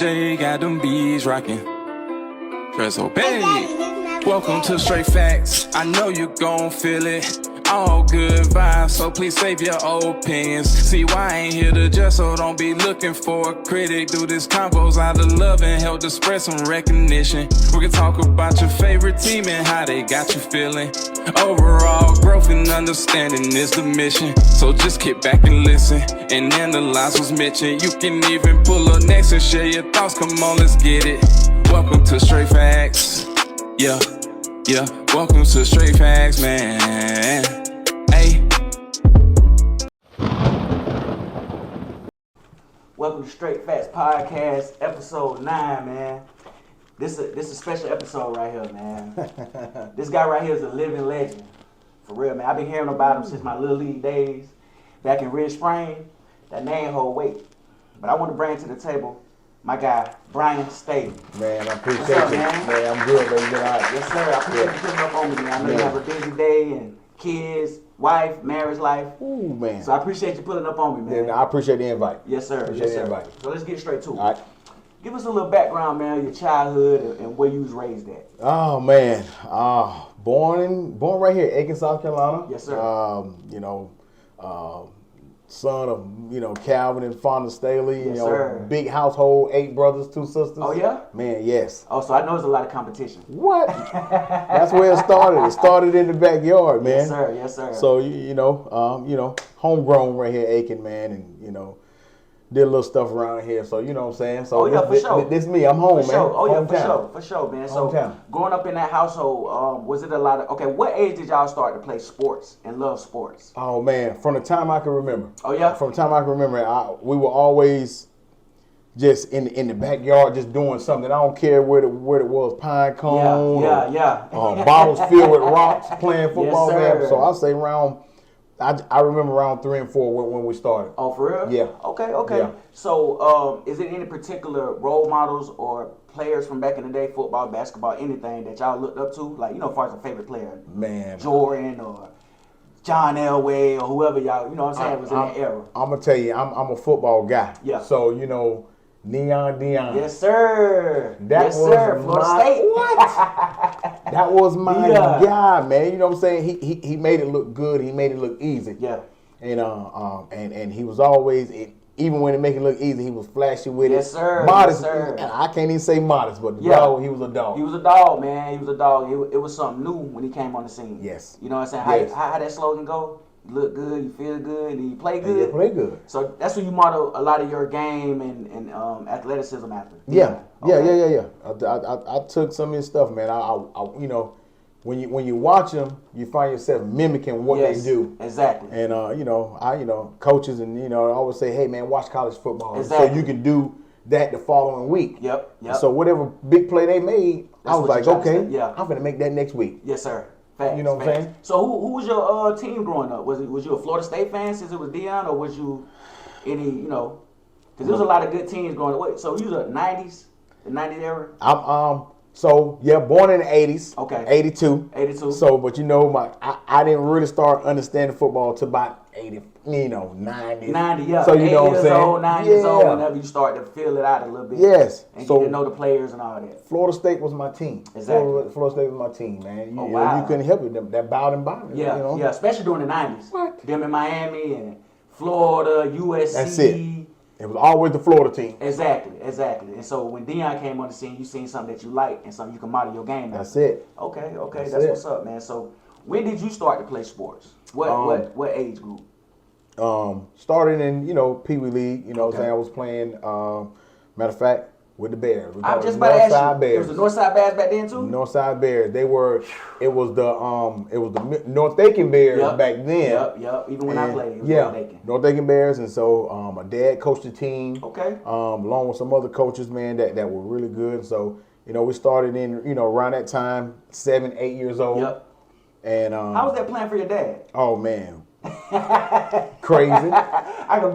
J got them bees rocking. Press obey. Welcome to Straight Facts. I know you gon' feel it. All good vibes, so please save your opinions. See why I ain't here to judge, so don't be looking for a critic. Do this combos out of love and help to spread some recognition. We can talk about your favorite team and how they got you feeling. Overall growth and understanding is the mission. So just kick back and listen and analyze what's mentioned. You can even pull up next and share your thoughts. Come on, let's get it. Welcome to Straight Facts. Yeah. Yeah, welcome to Straight Facts, man. Hey. Welcome to Straight Facts Podcast, episode 9, man. This is a special episode right here, man. This guy right here is a living legend. For real, man. I've been hearing about him since my Little League days back in Ridge Spring. That name hold weight. But I want to bring to the table my guy, Brian Staley. Man, I appreciate What's up, you. Man, I'm good, baby. All right. Yes, sir. I appreciate you putting up on me, man. I know you have a busy day and kids, wife, marriage life. Ooh, man. So I appreciate you putting up on me, man. Yeah, I appreciate the invite. Yes, sir. Appreciate yes, sir. the invite. So let's get straight to it. All right. Give us a little background, man, your childhood and where you was raised at. Oh, man. Born right here, Aiken, South Carolina. Yes, sir. Son of, Calvin and Fonda Staley. Yes, sir. Big household, 8 brothers, 2 sisters. Oh, yeah? Man, yes. Oh, so I know there's a lot of competition. What? That's where it started. It started in the backyard, man. Yes, sir. Yes, sir. So, homegrown right here, Aiken, man, and, did a little stuff around here. So, you know what I'm saying? So, for sure. This me. I'm home, for man. Sure. Oh, yeah, Hometown. for sure, man. So, Hometown. growing up in that household, was it a lot of, okay, what age did y'all start to play sports and love sports? Oh, man. From the time I can remember. Oh, yeah? From the time I can remember, we were always just in the backyard just doing something. I don't care where it was, pine cone. Yeah. Bottles filled with rocks, playing football. Yes, sir. Man. So I'll say around, I remember around 3 and 4 when we started. Oh, for real? Yeah. Okay. Yeah. So, is it any particular role models or players from back in the day, football, basketball, anything that y'all looked up to? Like, as far as a favorite player? Man. Jordan or John Elway or whoever y'all, you know what I'm saying, was in that era. I'm going to tell you, I'm a football guy. Yeah. So, Neon Deion. Yes, sir. Florida State. What? That was my guy, man. You know what I'm saying? He made it look good. He made it look easy. Yeah. And he was always, even when it make it look easy, he was flashy with it. Yes, sir. Modest. Yes, sir. I can't even say modest, but dog, he was a dog. He was a dog, man. He was a dog. It was something new when he came on the scene. Yes. You know what I'm saying? Yes. How that slogan go? You look good, you feel good, and you play good. You play good. So that's when you model a lot of your game and athleticism after. Yeah. Okay. Yeah. I took some of his stuff, man. When you watch them, you find yourself mimicking what they do. Exactly. And coaches and I always say, hey man, watch college football exactly. so you can do that the following week. Yep. So whatever big play they made, I was like, okay, I'm gonna make that next week. Yes, sir. Facts, you know what I'm saying? So who was your team growing up? Was you a Florida State fan since it was Deion, or was you any because there was a lot of good teams growing up. Wait, so you was the 90s era? I'm born in the 80s. Okay. 82. 82. So, but I didn't really start understanding football till about 80, 90. 90, yeah. So you know what I'm saying? Old, 9 years old, whenever you start to feel it out a little bit. Yes. And so get to know the players and all that. Florida State was my team. Exactly. Florida State was my team, man. Wow. You couldn't help it. That Bowden. Yeah, yeah, especially during the 90s. What? Them in Miami and Florida, USC. That's it. It was always the Florida team. Exactly. And so when Deion came on the scene, you seen something that you like and something you can model your game. That's it. Okay. That's what's up, man. So when did you start to play sports? What age group? Started in Pee Wee League. You know what I'm saying? I was playing. Matter of fact, with the Bears. I was just about to ask you. It was the Northside Bears back then too. Northside Bears. They were. It was the North Aiken Bears back then. Yep. Even when I played, it was North Aiken. North Aiken Bears, and so my dad coached the team. Okay. Along with some other coaches, man, that were really good. So we started in around that time, 7, 8 years old. Yep. And how was that playing for your dad? Oh man. Crazy. I could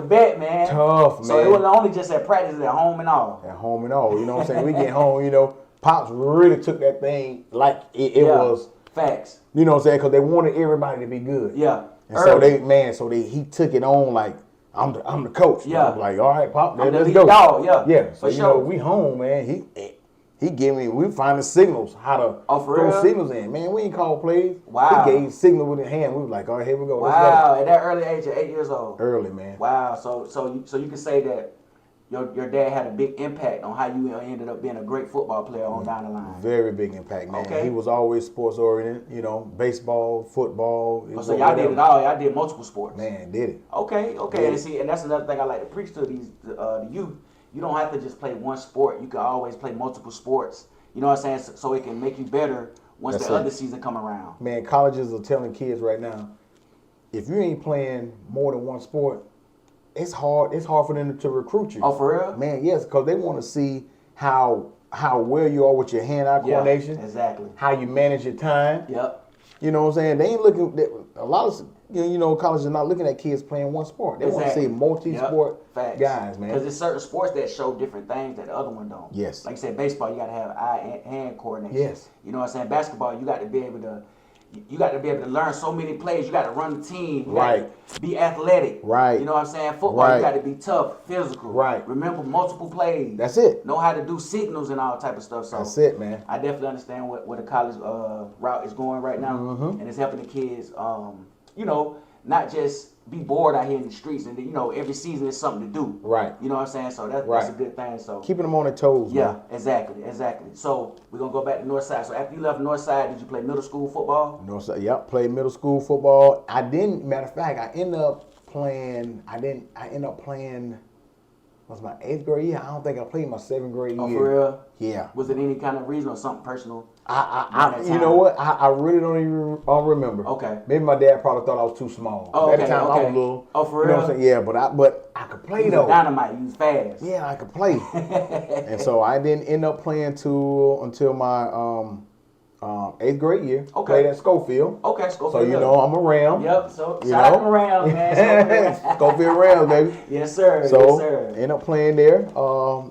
bet, man. Tough, man. So it wasn't only just at practice, at home and all. At home and all. You know what I'm saying? We get home, Pops really took that thing like it was. Facts. You know what I'm saying? Because they wanted everybody to be good. Yeah. And so he took it on like I'm the coach. Yeah. I'm like, all right, Pop, I'm the let's lead go. dog, yeah. Yeah. So For sure. we home, man. He gave me. We find the signals how to for throw real? signals in. Man, we ain't call plays. Wow. He gave signal with his hand. We was like, all right, here we go. Wow. Let's At that early age of 8 years old. go. Early, man. Wow. So you can say that your dad had a big impact on how you ended up being a great football player on down the line. Very big impact, man. Okay. He was always sports oriented. You know, baseball, football. So y'all did it all. Y'all did multiple sports. Man, did it. Okay. And that's another thing I like to preach to the youth. You don't have to just play one sport. You can always play multiple sports. You know what I'm saying? So it can make you better once the other season come around. Man, colleges are telling kids right now, if you ain't playing more than one sport, it's hard. It's hard for them to recruit you. Oh, for real? Man, yes, because they want to see how well you are with your hand-eye coordination. Exactly. How you manage your time. Yep. You know what I'm saying? They ain't looking. A lot of colleges are not looking at kids playing one sport. They want to see multi-sport guys, man. Because there's certain sports that show different things that the other one don't. Yes. Like you said, baseball, you got to have eye-hand coordination. Yes. You know what I'm saying? Basketball, you got to be able to. You got to be able to learn so many plays. You got to run the team. You got to be athletic. Right. You know what I'm saying? Football, you got to be tough, physical. Right. Remember multiple plays. That's it. Know how to do signals and all type of stuff. So that's it, man. I definitely understand where the college route is going right now, and it's helping the kids. Not just be bored out here in the streets, and every season is something to do. Right. You know what I'm saying? So that's a good thing. So keeping them on their toes. Yeah, man. exactly. So we're gonna go back to Northside. So after you left Northside, did you play middle school football? Northside, yep. Played middle school football. I didn't. Matter of fact, I ended up playing. Was my 8th grade year? I don't think I played my 7th grade year. Oh, for real? Yeah. Was it any kind of reason or something personal? You know what? I really don't even remember. Okay. Maybe my dad probably thought I was too small. Oh, At the time I was little. Oh, for real? You know what I'm saying? Yeah, but I could play though. Dynamite. You was fast. Yeah, I could play. And so I didn't end up playing until my 8th grade year. Okay. Played at Schofield. Okay, Schofield. So I'm a Ram. Yep. So shout out to Rams, man. Schofield Rams, baby. Yes, sir. So yes, sir. Ended up playing there.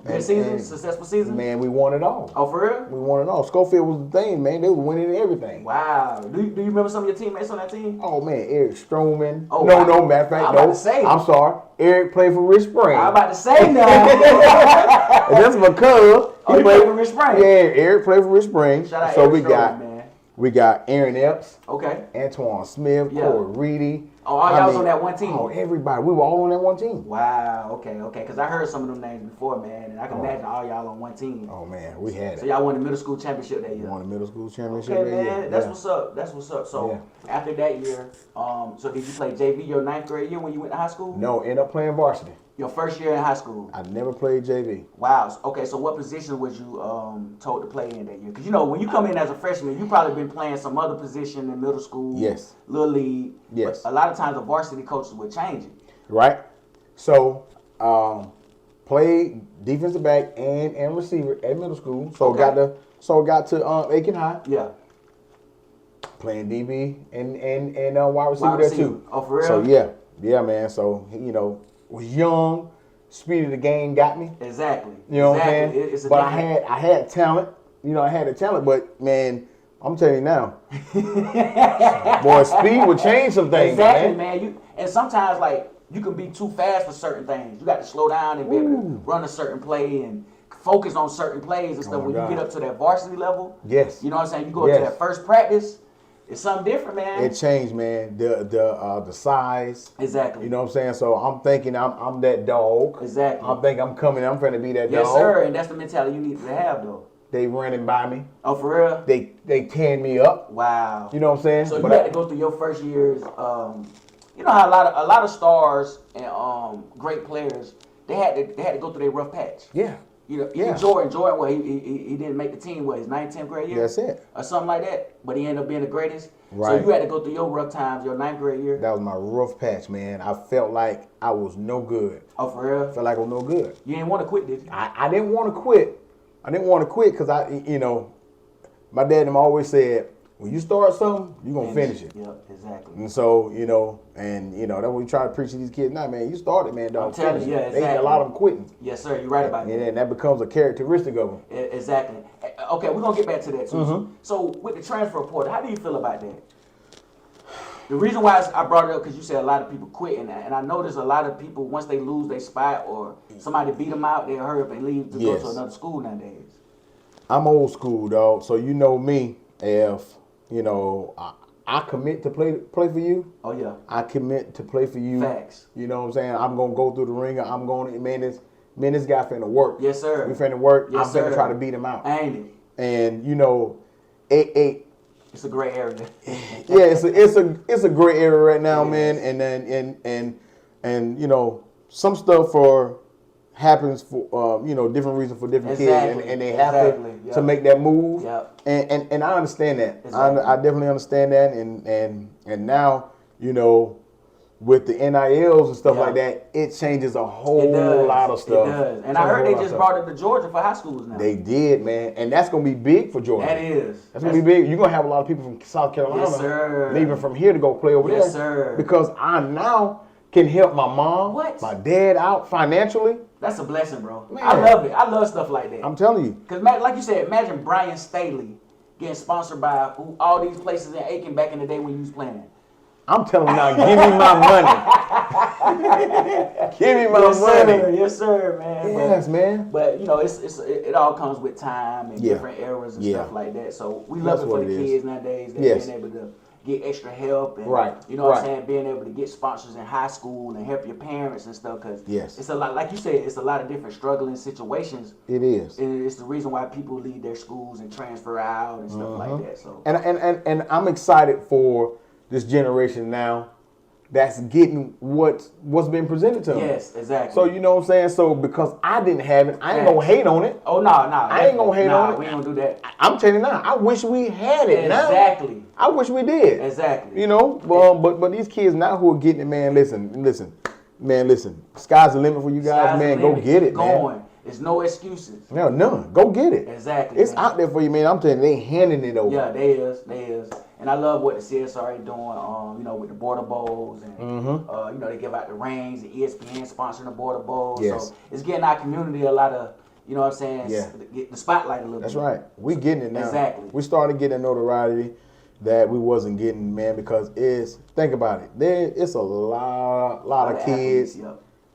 Good season, successful season. Man, we won it all. Oh, for real? We won it all. Schofield was the thing, man. They were winning everything. Wow. Do you remember some of your teammates on that team? Oh man, Eric Stroman. Oh, no. Matter of fact, I'm about to say. I'm sorry. Eric played for Rich Spring. I'm about to say now. And that's my cousin. He played for Rich Spring. Yeah, Eric played for Rich Spring. Shout out so Eric we Stroman, got man. We got Aaron Epps. Okay. Antoine Smith. Yeah. Corey Reedy. Oh, all y'all was on that one team? Oh, everybody. We were all on that one team. Wow. Okay. Because I heard some of them names before, man, and I can imagine all y'all on one team. Oh man, we had it. So y'all won the middle school championship that year. Won the middle school championship. Okay, man. Yeah. That's what's up. So after that year, so did you play JV your 9th grade year when you went to high school? No, ended up playing varsity. Your first year in high school. I never played JV. Wow. Okay, so what position was you told to play in that year? Because when you come in as a freshman, you probably been playing some other position in middle school. Yes. Little league. Yes. But a lot of times the varsity coaches would change it. Right. So played defensive back and receiver at middle school. So got to Aiken High. Yeah. Playing DB and wide receiver there too. Oh, for real? So yeah, man. So was young, speed of the game got me. Exactly. You know what I'm saying? But I had talent. I had the talent. But man, I'm telling you now, boy, speed would change some things. Exactly, man. And sometimes you can be too fast for certain things. You got to slow down and be able to run a certain play and focus on certain plays and stuff. When you get up to that varsity level, yes, you know what I'm saying. You go up to that first practice. It's something different, man. It changed, man. The size. Exactly. You know what I'm saying? So I'm thinking I'm that dog. Exactly. I'm thinking I'm finna be that dog. Yes, sir. And that's the mentality you need to have, though. They running by me. Oh, for real? They tearing me up. Wow. You know what I'm saying? So you had to go through your first years. You know how a lot of stars and great players they had to go through their rough patch. Yeah. Jordan, well, he didn't make the team, his 9th, 10th grade year? That's it. Or something like that. But he ended up being the greatest. Right. So you had to go through your rough times, your 9th grade year? That was my rough patch, man. I felt like I was no good. Oh, for real? Felt like I was no good. You didn't want to quit, did you? I didn't want to quit. I didn't want to quit because my dad and them always said, when you start something, you're going to finish it. Yep, exactly. And so, that's what we try to preach to these kids now, man. You started, man, dog. I'm telling you, exactly. They had a lot of them quitting. Yes, sir. You're right about that. And that becomes a characteristic of them. Exactly. Okay, we're going to get back to that, too. Mm-hmm. So, with the transfer portal, how do you feel about that? The reason why I brought it up because you said a lot of people quit, and I notice a lot of people once they lose their spot or somebody beat them out, they'll hurry up and leave to go to another school nowadays. I'm old school, dog. So you know me. If I commit to play for you. Oh yeah. I commit to play for you. Facts. You know what I'm saying? I'm gonna go through the ringer. I'm going. This guy finna work. Yes, sir. We finna work. Yes, I'm finna try to beat him out. Ain't it? And it's a gray area. Yeah, it's a gray area right now, man. And some stuff happens for different reasons for different kids, and they have to make that move. Yep. And I understand that. Exactly. I definitely understand that. And now with the NILs and stuff like that, it changes a whole lot of stuff. It does. And I heard they just brought it to Georgia for high schools now. They did, man. And that's going to be big for Georgia. That is. That's going to be big. You're going to have a lot of people from South Carolina leaving from here to go play over there. Yes, sir. Because I now can help my mom, my dad out financially. That's a blessing, bro. Man. I love it. I love stuff like that. I'm telling you. Because like you said, imagine Brian Staley getting sponsored by all these places in Aiken back in the day when you was playing. I'm telling you now, give me my money. Give me my money. Sir. Yes, sir, man. Yes, man. But it all comes with time and different eras and stuff like that. So we love it for the kids nowadays. Being able to get extra help and what I'm saying, being able to get sponsors in high school and help your parents and stuff. Because it's a lot, like you said, it's a lot of different struggling situations. It is. And it's the reason why people leave their schools and transfer out and stuff like that. So and I'm excited for this generation now that's getting what's been presented to them. Yes, exactly. So you know what I'm saying? So because I didn't have it, I ain't gonna hate on it. Oh no. I ain't gonna hate on it. We ain't gonna do that. I'm telling you now, I wish we had it now. Exactly. I wish we did. Exactly. But these kids now who are getting it, man, listen. Sky's the limit for you guys, man. Go get it, man. There's no excuses. No, none. Go get it. Exactly. It's out there for you, man. I'm telling you, they handing it over. Yeah, they is. And I love what the CSRA doing, with the border bowls and they give out the rings, the ESPN sponsoring the border bowls. Yes. So it's getting our community a lot of, you know what I'm saying, get the spotlight a little bit. That's right. We getting it now. Exactly. We started getting notoriety that we wasn't getting, man, because think about it. It's a lot of kids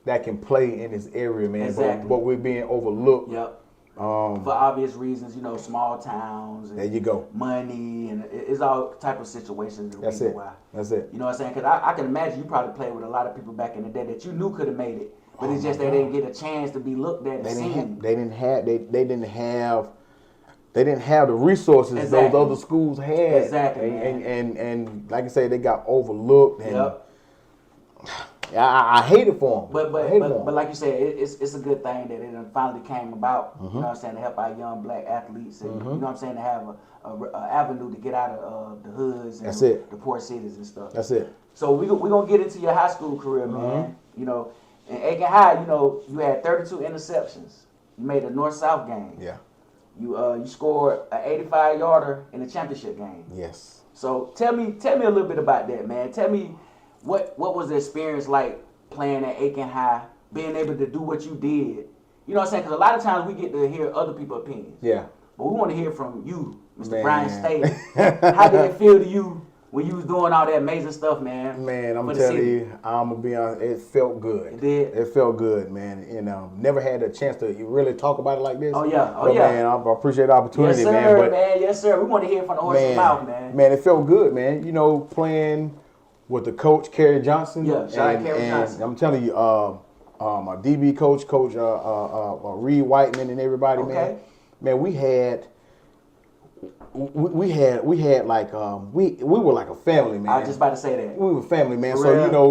that can play in this area, man. Exactly. But we're being overlooked. Yep. For obvious reasons, small towns. And there you go. Money and it's all type of situations. That's it. Why. That's it. You know what I'm saying? Because I can imagine you probably played with a lot of people back in the day that you knew could have made it, but it's just they didn't get a chance to be looked at and seen. They didn't have the resources those other schools had. Exactly. And like I say, they got overlooked. And I hate it for them. But like you said, it's a good thing that it finally came about. You know what I'm saying, to help our young black athletes, and you know what I'm saying, to have a avenue to get out of the hoods and the poor cities and stuff. That's it. So we're gonna get into your high school career, man. In Aiken High, you had 32 interceptions. You made a North-South game. Yeah. You scored an 85-yarder in the championship game. Yes. So tell me a little bit about that, man. Tell me what was the experience like playing at Aiken High, being able to do what you did. You know what I'm saying? Because a lot of times we get to hear other people's opinions. Yeah. But we want to hear from you, Mr. Brian Staley. How did it feel to you when you was doing all that amazing stuff, man? Man, I'm telling you, I'm gonna be honest, it felt good. It did? It felt good, man. Never had a chance to really talk about it like this. Oh yeah. Man, I appreciate the opportunity, yes, sir, man. Yes, sir. We want to hear from the horse's mouth, man. Man, it felt good, man. Playing with the coach, Kerry Johnson. Yeah, shout out Kerry Johnson. I'm telling you, my DB coach, Reed Whiteman, and everybody, man. Man, we were like a family, man. I was just about to say that. We were family, man.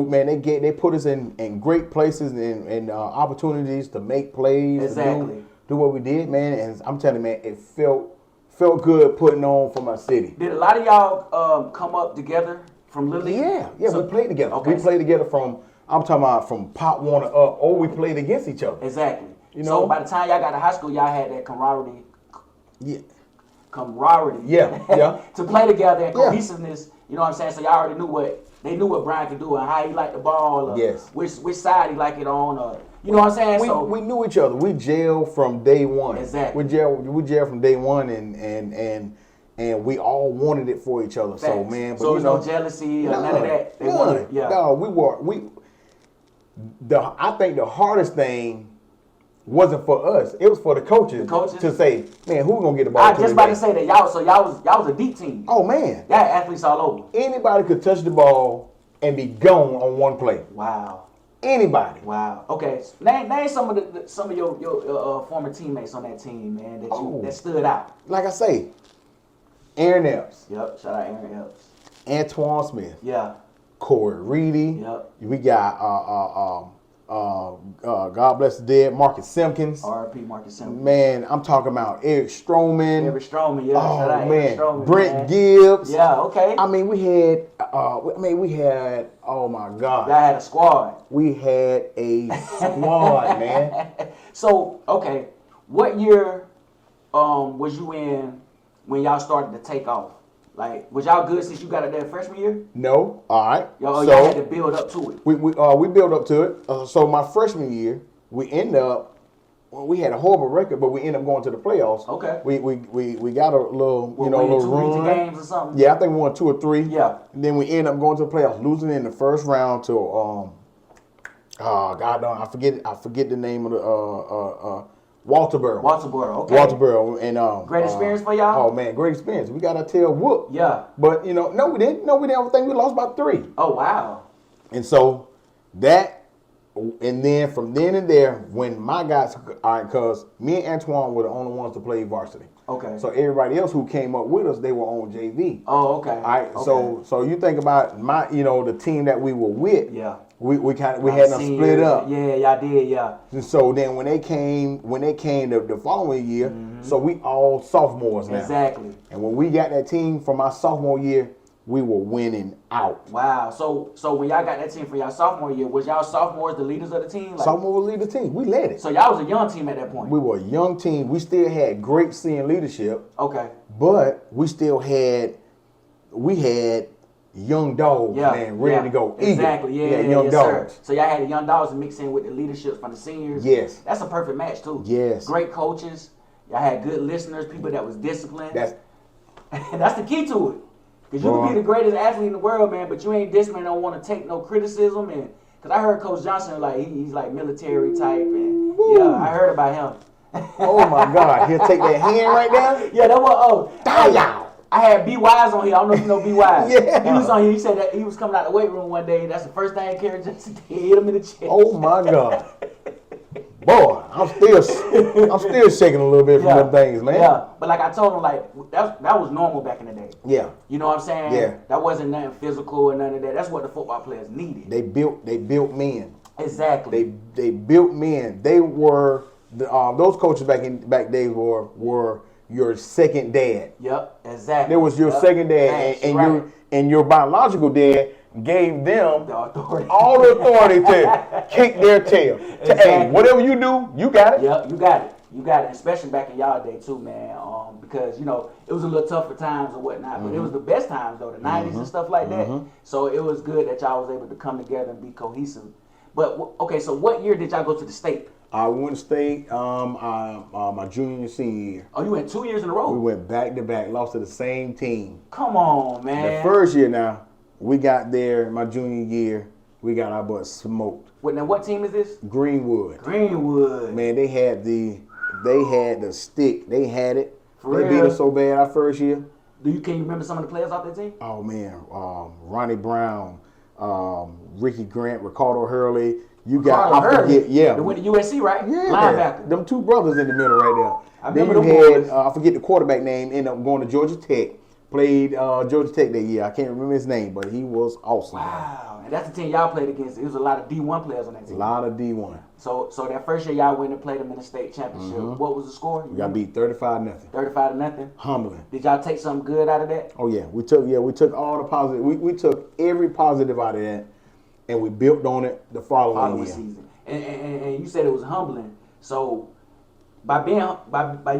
Man, they put us in great places and opportunities to make plays. Exactly. Do what we did, man. And I'm telling you, man, it felt good putting on for my city. Did a lot of y'all come up together from Little League? Yeah, we played together. Okay. We played together from Pop Warner up, or we played against each other. Exactly. So by the time y'all got to high school, y'all had that camaraderie. Yeah. To play together and cohesiveness. You know what I'm saying? So y'all already knew what Brian could do and how he liked the ball. Which side he liked it on. You know what I'm saying? We knew each other. We gelled from day one. Exactly. We gelled from day one, and and we all wanted it for each other. Facts. So man, but so there's no jealousy or none of that. They wanted, yeah. No, I think the hardest thing wasn't for us. It was for the coaches to say, man, who gonna get the ball? I just about to say that y'all was a deep team. Oh man, y'all had athletes all over. Anybody could touch the ball and be gone on one play. Wow. Anybody. Wow. Okay. Name some of your former teammates on that team, man, that stood out. Like I say, Aaron Epps. Yep. Shout out Aaron Epps. Antoine Smith. Yeah. Corey Reedy. Yep. We got God bless the dead, Marcus Simpkins. R.I.P. Marcus Simpkins. Man, I'm talking about Eric Stroman. Eric Stroman, yeah. Oh shout out man, Eric Stroman, Brent Gibbs. Yeah, okay. I mean, we had. Oh my God. Y'all had a squad. We had a squad, man. So, okay, what year was you in when y'all started to take off? Like, was y'all good since you got it there freshman year? No. All right. Y'all had to build up to it. We built up to it. So my freshman year, we had a horrible record, but we ended up going to the playoffs. Okay. We got a little, little two run. games or something. Yeah, I think we won 2 or 3. Yeah. And then we ended up going to the playoffs, losing in the first round to I forget the name of the Walterboro. Walterboro, okay. Walterboro, and great experience for y'all. Oh man, great experience. We got our tail whooped. Yeah. But no, we didn't. I think we lost by 3. Oh wow. And so that, and then from then and there, when my guys, all right, because me and Antoine were the only ones to play varsity. Okay. So everybody else who came up with us, they were on JV. Oh, okay. All right. Okay. So you think about the team that we were with. Yeah. We had them split up. Yeah, y'all did, yeah. And so then when they came the following year, so we all sophomores now. Exactly. And when we got that team from our sophomore year, we were winning out. Wow. So when y'all got that team for y'all sophomore year, was y'all sophomores the leaders of the team? Sophomore lead the team. We led it. So y'all was a young team at that point. We were a young team. We still had great senior leadership. Okay. But we still had young dogs, man, ready to go. Exactly. Yeah, young dogs. Sir. So y'all had the young dogs and mix in with the leadership from the seniors. Yes. That's a perfect match too. Yes. Great coaches. Y'all had good listeners, people that was disciplined. That's the key to it. Because you can be the greatest athlete in the world, man, but you ain't disciplined, don't want to take no criticism. And because I heard Coach Johnson, he's like military type. And yeah, I heard about him. Oh my God. He'll take that hand right there? Yeah, that was, I had B Wise on here. I don't know if you know B Wise. Yeah. He was on here. He said that he was coming out the weight room one day. That's the first thing Kerry Johnson did. Hit him in the chest. Oh my God. Boy, I'm still shaking a little bit from them things, man. Yeah, but like I told him, that was normal back in the day. Yeah. You know what I'm saying? Yeah. That wasn't nothing physical or none of that. That's what the football players needed. They built men. Exactly. They built men. They were those coaches back days were your second dad. Yep, exactly. There was your second dad, and your biological dad gave them all the authority to kick their tail. Exactly. Hey, whatever you do, you got it. Yep, you got it. Especially back in y'all day too, man. Because it was a little tougher times or whatnot, but it was the best times though, the '90s and stuff like that. So it was good that y'all was able to come together and be cohesive. But okay, so what year did y'all go to the state? I went to state my junior and senior year. Oh, you went 2 years in a row? We went back to back, lost to the same team. Come on, man. The first year now, we got there, my junior year, we got our butts smoked. Now what team is this? Greenwood. Man, they had the stick. They had it. For they real? beat us so bad our first year. Can you remember some of the players off that team? Oh man, Ronnie Brown, Ricky Grant, Ricardo Hurley. You got They went to USC, right? Yeah, linebacker. Them 2 brothers in the middle right there. I remember then you had boys. I forget the quarterback name. Ended up going to Georgia Tech. Played Georgia Tech that year. I can't remember his name, but he was awesome. Wow, and that's the team y'all played against. It was a lot of D1 players on that team. A lot of D1. So that first year y'all went and played them in the state championship. What was the score? We got beat 35-0. 35-0. Humbling. Did y'all take something good out of that? Oh yeah, we took all the positive. We took every positive out of that, and we built on it the following year. Season. And you said it was humbling. So by you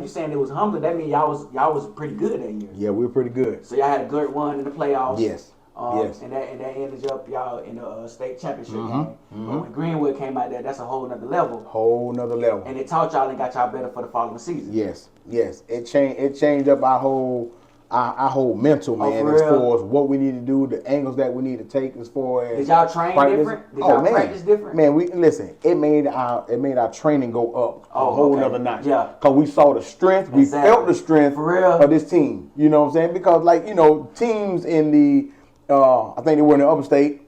saying it was humbling, that means y'all was pretty good that year. Yeah, we were pretty good. So y'all had a good run in the playoffs. Yes. Yes. And that ended up y'all in the state championship game. But when Greenwood came out there, that's a whole nother level. And it taught y'all and got y'all better for the following season. Yes. It changed up our whole our whole mental, man, as far as what we need to do, the angles that we need to take as far as. Did y'all train different? Did y'all practice different? Man, it made our training go up a whole nother notch. Yeah. Because we saw the strength, we felt the strength of this team. You know what I'm saying? Because teams in the I think they were in the upper state,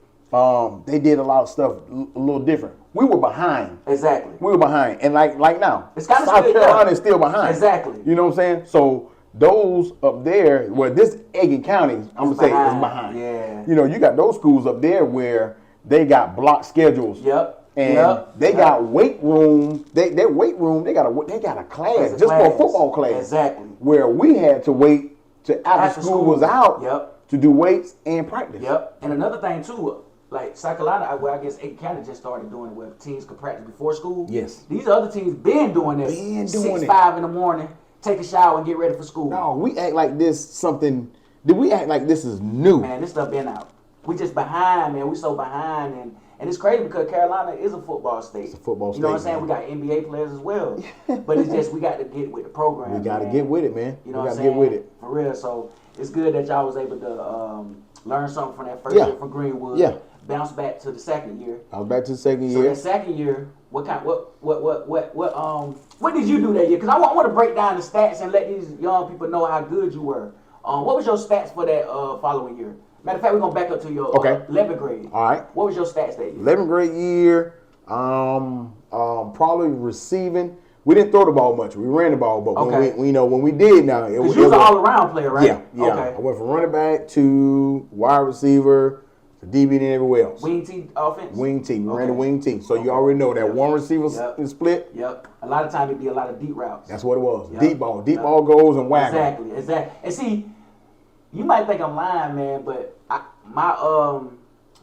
they did a lot of stuff a little different. We were behind. Exactly. We were behind. And like now, it's kind of South Carolina is still behind. Exactly. You know what I'm saying? So those up there, where this Aiken County, I'm going to say, is behind. Yeah. You got those schools up there where they got block schedules. Yep. And they got weight room. Their weight room, they got a class just for a football class. Exactly. Where we had to wait till after school was out to do weights and practice. Yep. And another thing too, like South Carolina, where I guess Aiken County just started doing it where teams could practice before school. Yes. These other teams been doing this. 5 in the morning, take a shower and get ready for school. No, we act like this something. Did we act like this is new? Man, this stuff been out. We just behind, man. We so behind, and it's crazy because Carolina is a football state. It's a football state. You know what I'm saying? We got NBA players as well. But it's just we got to get with the program. We got to get with it, man. You know we what I'm got to saying? get with it. For real. So it's good that y'all was able to learn something from that first year from Greenwood. Yeah. Bounce back to the second year. I was back to the second year. So that second year, what did you do that year? Because I want to break down the stats and let these young people know how good you were. What was your stats for that following year? Matter of fact, we're gonna back up to your 11th grade. All right. What was your stats that year? 11th grade year, probably receiving. We didn't throw the ball much. We ran the ball, but when we did now, it was you was an all-around player, right? Yeah. Okay. I went from running back to wide receiver, to DB, and everywhere else. Wing T offense. Wing T. We ran the wing T. So you already know that one receiver split. Yep. A lot of times it'd be a lot of deep routes. That's what it was. Yep. Deep ball goes and whack. Exactly. And see, you might think I'm lying, man, but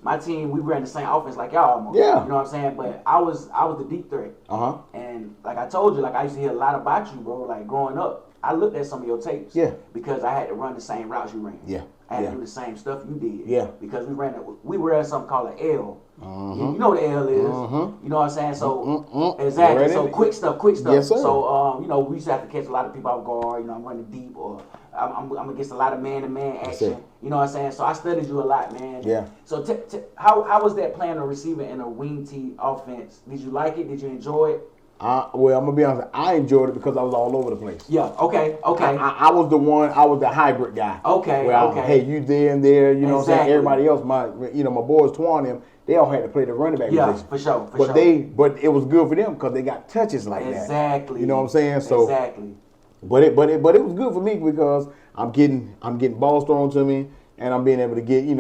my team, we ran the same offense like y'all almost. Yeah. You know what I'm saying? But I was the deep threat. Uh-huh. And like I told you, like I used to hear a lot about you, bro. Like growing up, I looked at some of your tapes. Yeah. Because I had to run the same routes you ran. Yeah. I had to do the same stuff you did. Yeah. Because we were at something called an L. You know what the L is. You know what I'm saying? So exactly. So quick stuff. Yes, sir. So we used to have to catch a lot of people off guard. You know, I'm running deep or I'm against a lot of man-to-man action. You know what I'm saying? So I studied you a lot, man. Yeah. So how was that playing a receiver in a wing T offense? Did you like it? Did you enjoy it? Well, I'm gonna be honest. I enjoyed it because I was all over the place. Yeah. Okay. I was the one. I was the hybrid guy. Okay. Hey, you there and there. You know what I'm saying? Everybody else, my boys, Twan, them, they all had to play the running back position. Yeah, for sure. But it was good for them because they got touches like that. Exactly. You know what I'm saying? So exactly. But it was good for me because I'm getting balls thrown to me. And I'm being able to get, get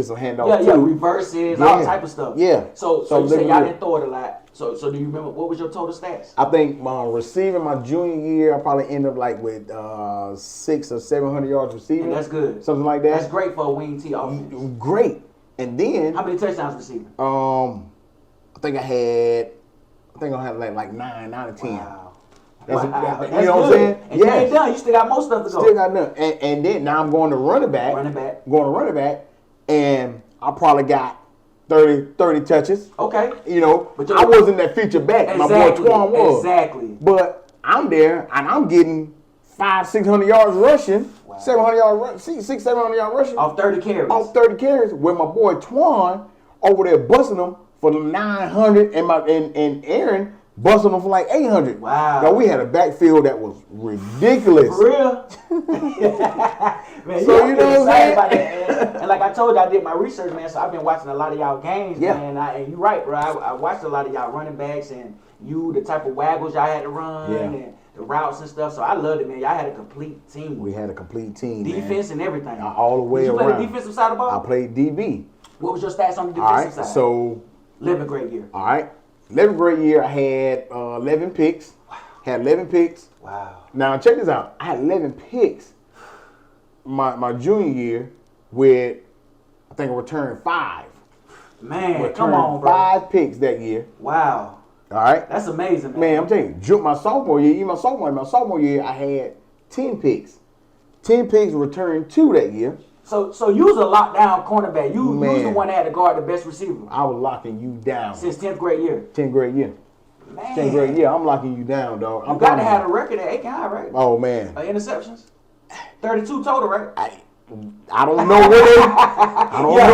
some handoffs too. Yeah, reverses, all type of stuff. Yeah. So you say y'all didn't throw it a lot. So do you remember, what was your total stats? I think receiving my junior year, I probably ended up like with 600 or 700 yards receiving. And that's good. Something like that. That's great for a wing T offense. Great. And then. How many touchdowns receiving? I think I had like 9 or 10. Wow. That's you know what I'm saying? And you ain't done. You still got more stuff to go. Still got nothing. And then now I'm going to running back. Going to running back. And I probably got 30 touches. Okay. But I wasn't that feature back. Exactly. My boy Twan was. Exactly. But I'm there and I'm getting 500-600 yards rushing. Wow. 700 yards rushing. Off 30 carries. Off 30 carries. With my boy Twan over there busting them for 900 and Aaron busting them for like 800. Wow. Now we had a backfield that was ridiculous. For real? Man, so you know what I'm saying? About that, and like I told you, I did my research, man. So I've been watching a lot of y'all games, man. And you're right, bro. I watched a lot of y'all running backs and the type of waggles y'all had to run and the routes and stuff. So I loved it, man. Y'all had a complete team. We had a complete team, defense and everything. All the way around. Did you play the defensive side of the ball? I played DB. What was your stats on the defensive side? So 11th grade year. All right. 11th grade year, I had 11 picks. Wow. Had 11 picks. Wow. Now, check this out. I had 11 picks my junior year with, I think I returned 5. Man, come on, bro. 5 picks that year. Wow. All right. That's amazing, man. Man, I'm telling you, my sophomore year, I had 10 picks. 10 picks, returned 2 that year. So you was a lockdown cornerback. You was the one that had to guard the best receiver. I was locking you down. Since 10th grade year. 10th grade year. Man. 10th grade year, I'm locking you down, dog. You got to have a record at Aiken High, right? Oh, man. Interceptions? 32 total, right? I don't know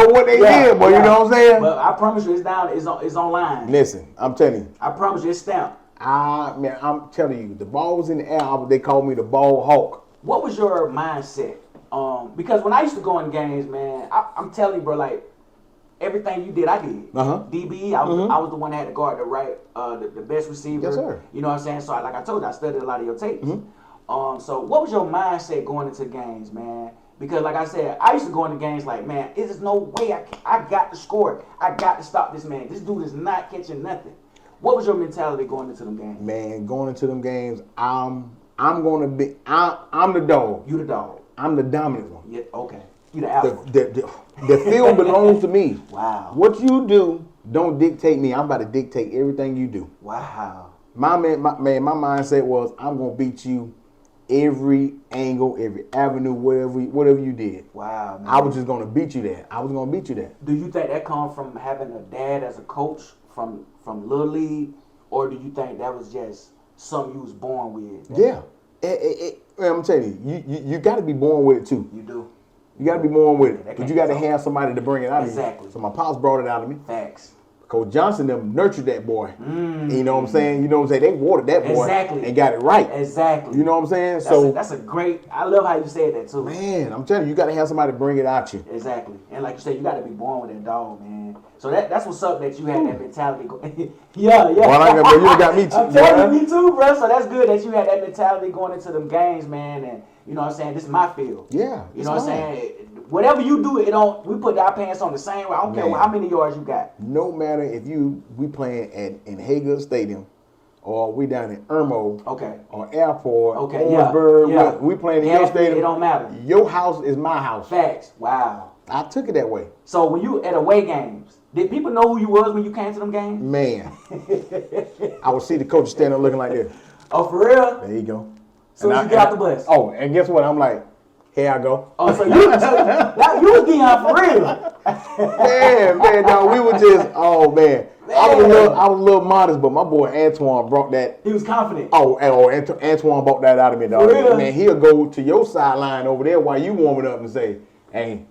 what they did, but you know what I'm saying? But I promise you, it's down. It's online. Listen, I'm telling you. I promise you, it's stamped. Man, I'm telling you, the ball was in the air. They called me the ball hawk. What was your mindset? Because when I used to go in games, man, I'm telling you, bro, like everything you did, I did. DB, I was the one that had to guard the right, the best receiver. Yes, sir. You know what I'm saying? So, like I told you, I studied a lot of your tapes. So, what was your mindset going into games, man? Because, like I said, I used to go into games like, man, there's no way I got to score. I got to stop this man. This dude is not catching nothing. What was your mentality going into them games? Man, going into them games, I'm the dog. You the dog. I'm the dominant one. Yeah, okay. You the alpha. The field belongs to me. Wow. What you do, don't dictate me. I'm about to dictate everything you do. Wow. My mindset was I'm gonna beat you every angle, every avenue, whatever you did. Wow, man. I was just gonna beat you there. I was gonna beat you there. Do you think that comes from having a dad as a coach from Little League, or do you think that was just something you was born with? Yeah. I'm telling you got to be born with it too. You do. You got to be born with it, but you got to have somebody to bring it out of you. Exactly. So my pops brought it out of me. Facts. Coach Johnson them nurtured that boy. You know what I'm saying? You know what I'm saying? They watered that boy and got it right. Exactly. You know what I'm saying? That's a great. I love how you said that too. Man, I'm telling you, you got to have somebody to bring it out you. Exactly. And like you said, you got to be born with that dog, man. So that's what's up that you had that mentality. Yeah. Well, you got me too. I'm telling you, me too, bro. So that's good that you had that mentality going into them games, man. And you know what I'm saying? This is my field. Yeah. You know what I'm saying? Whatever you do, we put our pants on the same way. I don't care how many yards you got. No matter if we playing in Haygood Stadium or we down in Irmo or Airport, Orangeburg, we playing in your stadium. It don't matter. Your house is my house. Facts. Wow. I took it that way. So when you at away games, did people know who you was when you came to them games? Man. I would see the coach standing looking like this. Oh, for real? There you go. So you get out the bus. Oh, and guess what? I'm like, here I go. Oh, so you was Deion for real. man, no, we were just, man. I was a little modest, but my boy Antoine brought that. He was confident. Antoine brought that out of me, dog. For real? Man, he'll go to your sideline over there while you warming up and say, hey,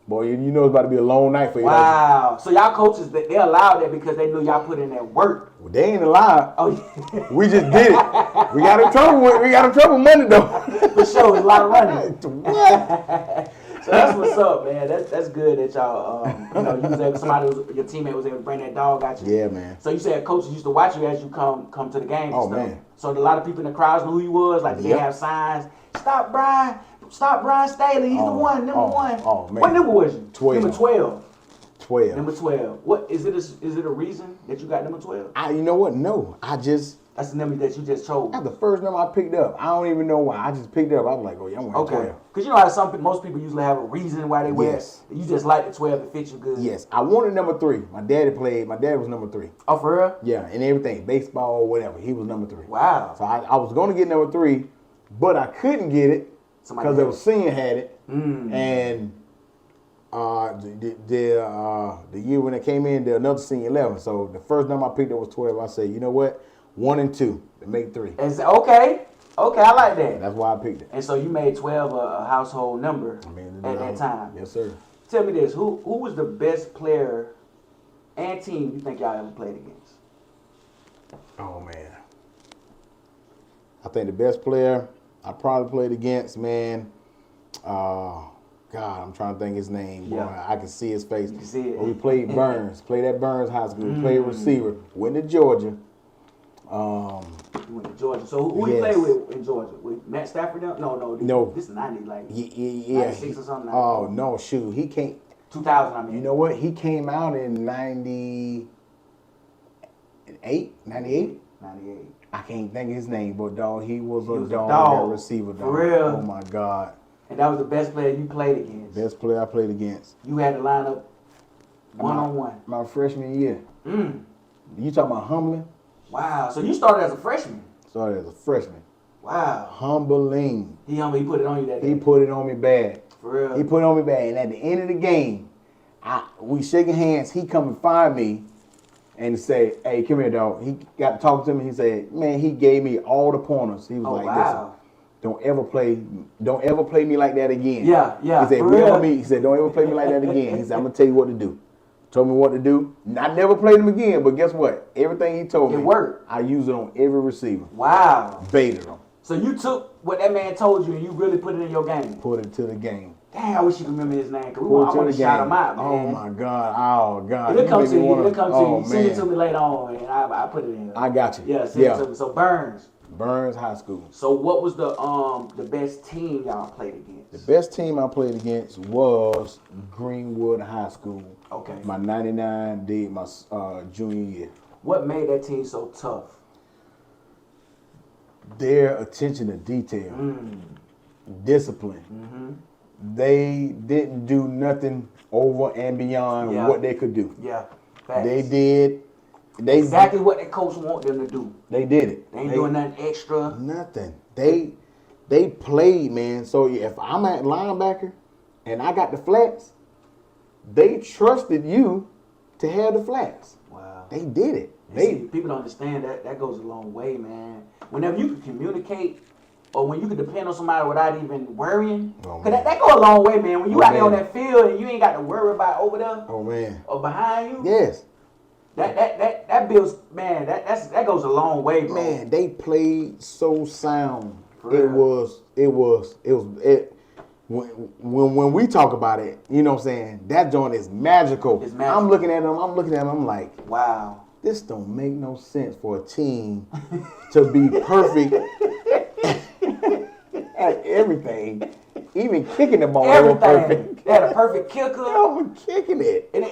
boy, you know it's about to be a long night for you. Wow. So y'all coaches, they allowed that because they knew y'all put in that work. Well, they ain't allowed. Oh, we just did it. We got in trouble Monday though. For sure, it's a lot of running. What? So that's what's up, man. That's good that y'all, you was able, your teammate was able to bring that dog out you. Yeah, man. So you said coaches used to watch you as you come to the games. Oh, and stuff. man. So a lot of people in the crowds knew who you was. Like, did they have signs? Stop Brian Staley. He's the one, number one. Oh, man. What number was you? 12. Number 12. 12. Number 12. What is it? Is it a reason that you got number 12? You know what? No, That's the number that you just chose. That's the first number I picked up. I don't even know why. I just picked it up. I was like, oh yeah, I'm wearing 12. Because you know how most people usually have a reason why they wear it. You just like the 12 to fit you good. Yes, I wanted number 3. My dad was number 3. Oh, for real? Yeah, and everything, baseball, whatever. He was number 3. Wow. So I was going to get number 3, but I couldn't get it because there was senior had it, and the year when it came in, another senior 11. So the first number I picked up was 12. I said, you know what? 1 and 2 to make 3. Okay, I like that. That's why I picked it. And so you made 12 a household number at that time. Yes, sir. Tell me this: who was the best player and team you think y'all ever played against? Oh man, I think the best player I probably played against, man. God, I'm trying to think his name. Boy, I can see his face. You can see it. We played Burns. Played at Burns High School. Played receiver. Went to Georgia. You went to Georgia. So who you played with in Georgia? With Matt Stafford? No. This is 90, like 96 or something. Oh no, shoot, he came 2000. I mean, you know what? He came out in 98. I can't think of his name, but dog, he was a dog receiver. Dog. For real. Oh my God. And that was the best player you played against. Best player I played against. You had to line up one-on-one. My freshman year. You talking about humbling? Wow. So you started as a freshman? Started as a freshman. Wow. Humbling. He put it on you that day. He put it on me bad. For real? He put it on me bad. And at the end of the game, we shaking hands. He come and find me and say, hey, come here, dog. He got to talk to me. He said, man, he gave me all the pointers. He was listen, don't ever play me like that again. Yeah. He said, For remember real? me? He said, don't ever play me like that again. He said, I'm gonna tell you what to do. Told me what to do. I never played him again, but guess what? Everything he told me, It worked. I used it on every receiver. Wow. Baited him. So you took what that man told you and you really put it in your game. Put it to the game. Damn, I wish you could remember his name. Cause I Put it to want the to game. shout him out, man. Oh my God. Oh God. It'll come to you. Wanna, It'll come to oh, you. Send it to man. me later on, and I put it in. I got you. Yeah, send it to me. So Burns High School. So what was the best team y'all played against? The best team I played against was Greenwood High School. Okay. My 99 did my junior year. What made that team so tough? Their attention to detail, discipline. Mm-hmm. They didn't do nothing over and beyond what they could do. Yeah. Facts. They did. Exactly what the coach want them to do. They did it. They ain't doing nothing extra. Nothing. They played, man. So if I'm at linebacker and I got the flats, they trusted you to have the flats. Wow. They did it. People don't understand that goes a long way, man. Whenever you can communicate or when you can depend on somebody without even worrying. Cause that go a long way, man. When you out there on that field and you ain't got to worry about over there or behind you. Yes. That builds, man, that goes a long way, bro. Man, they played so sound. For When we talk about it, you know what I'm saying, that joint is magical. It's magical. I'm looking at them, I'm like, wow. This don't make no sense for a team to be perfect at everything. Even kicking the ball, they were perfect. They had a perfect kicker. They were kicking it. And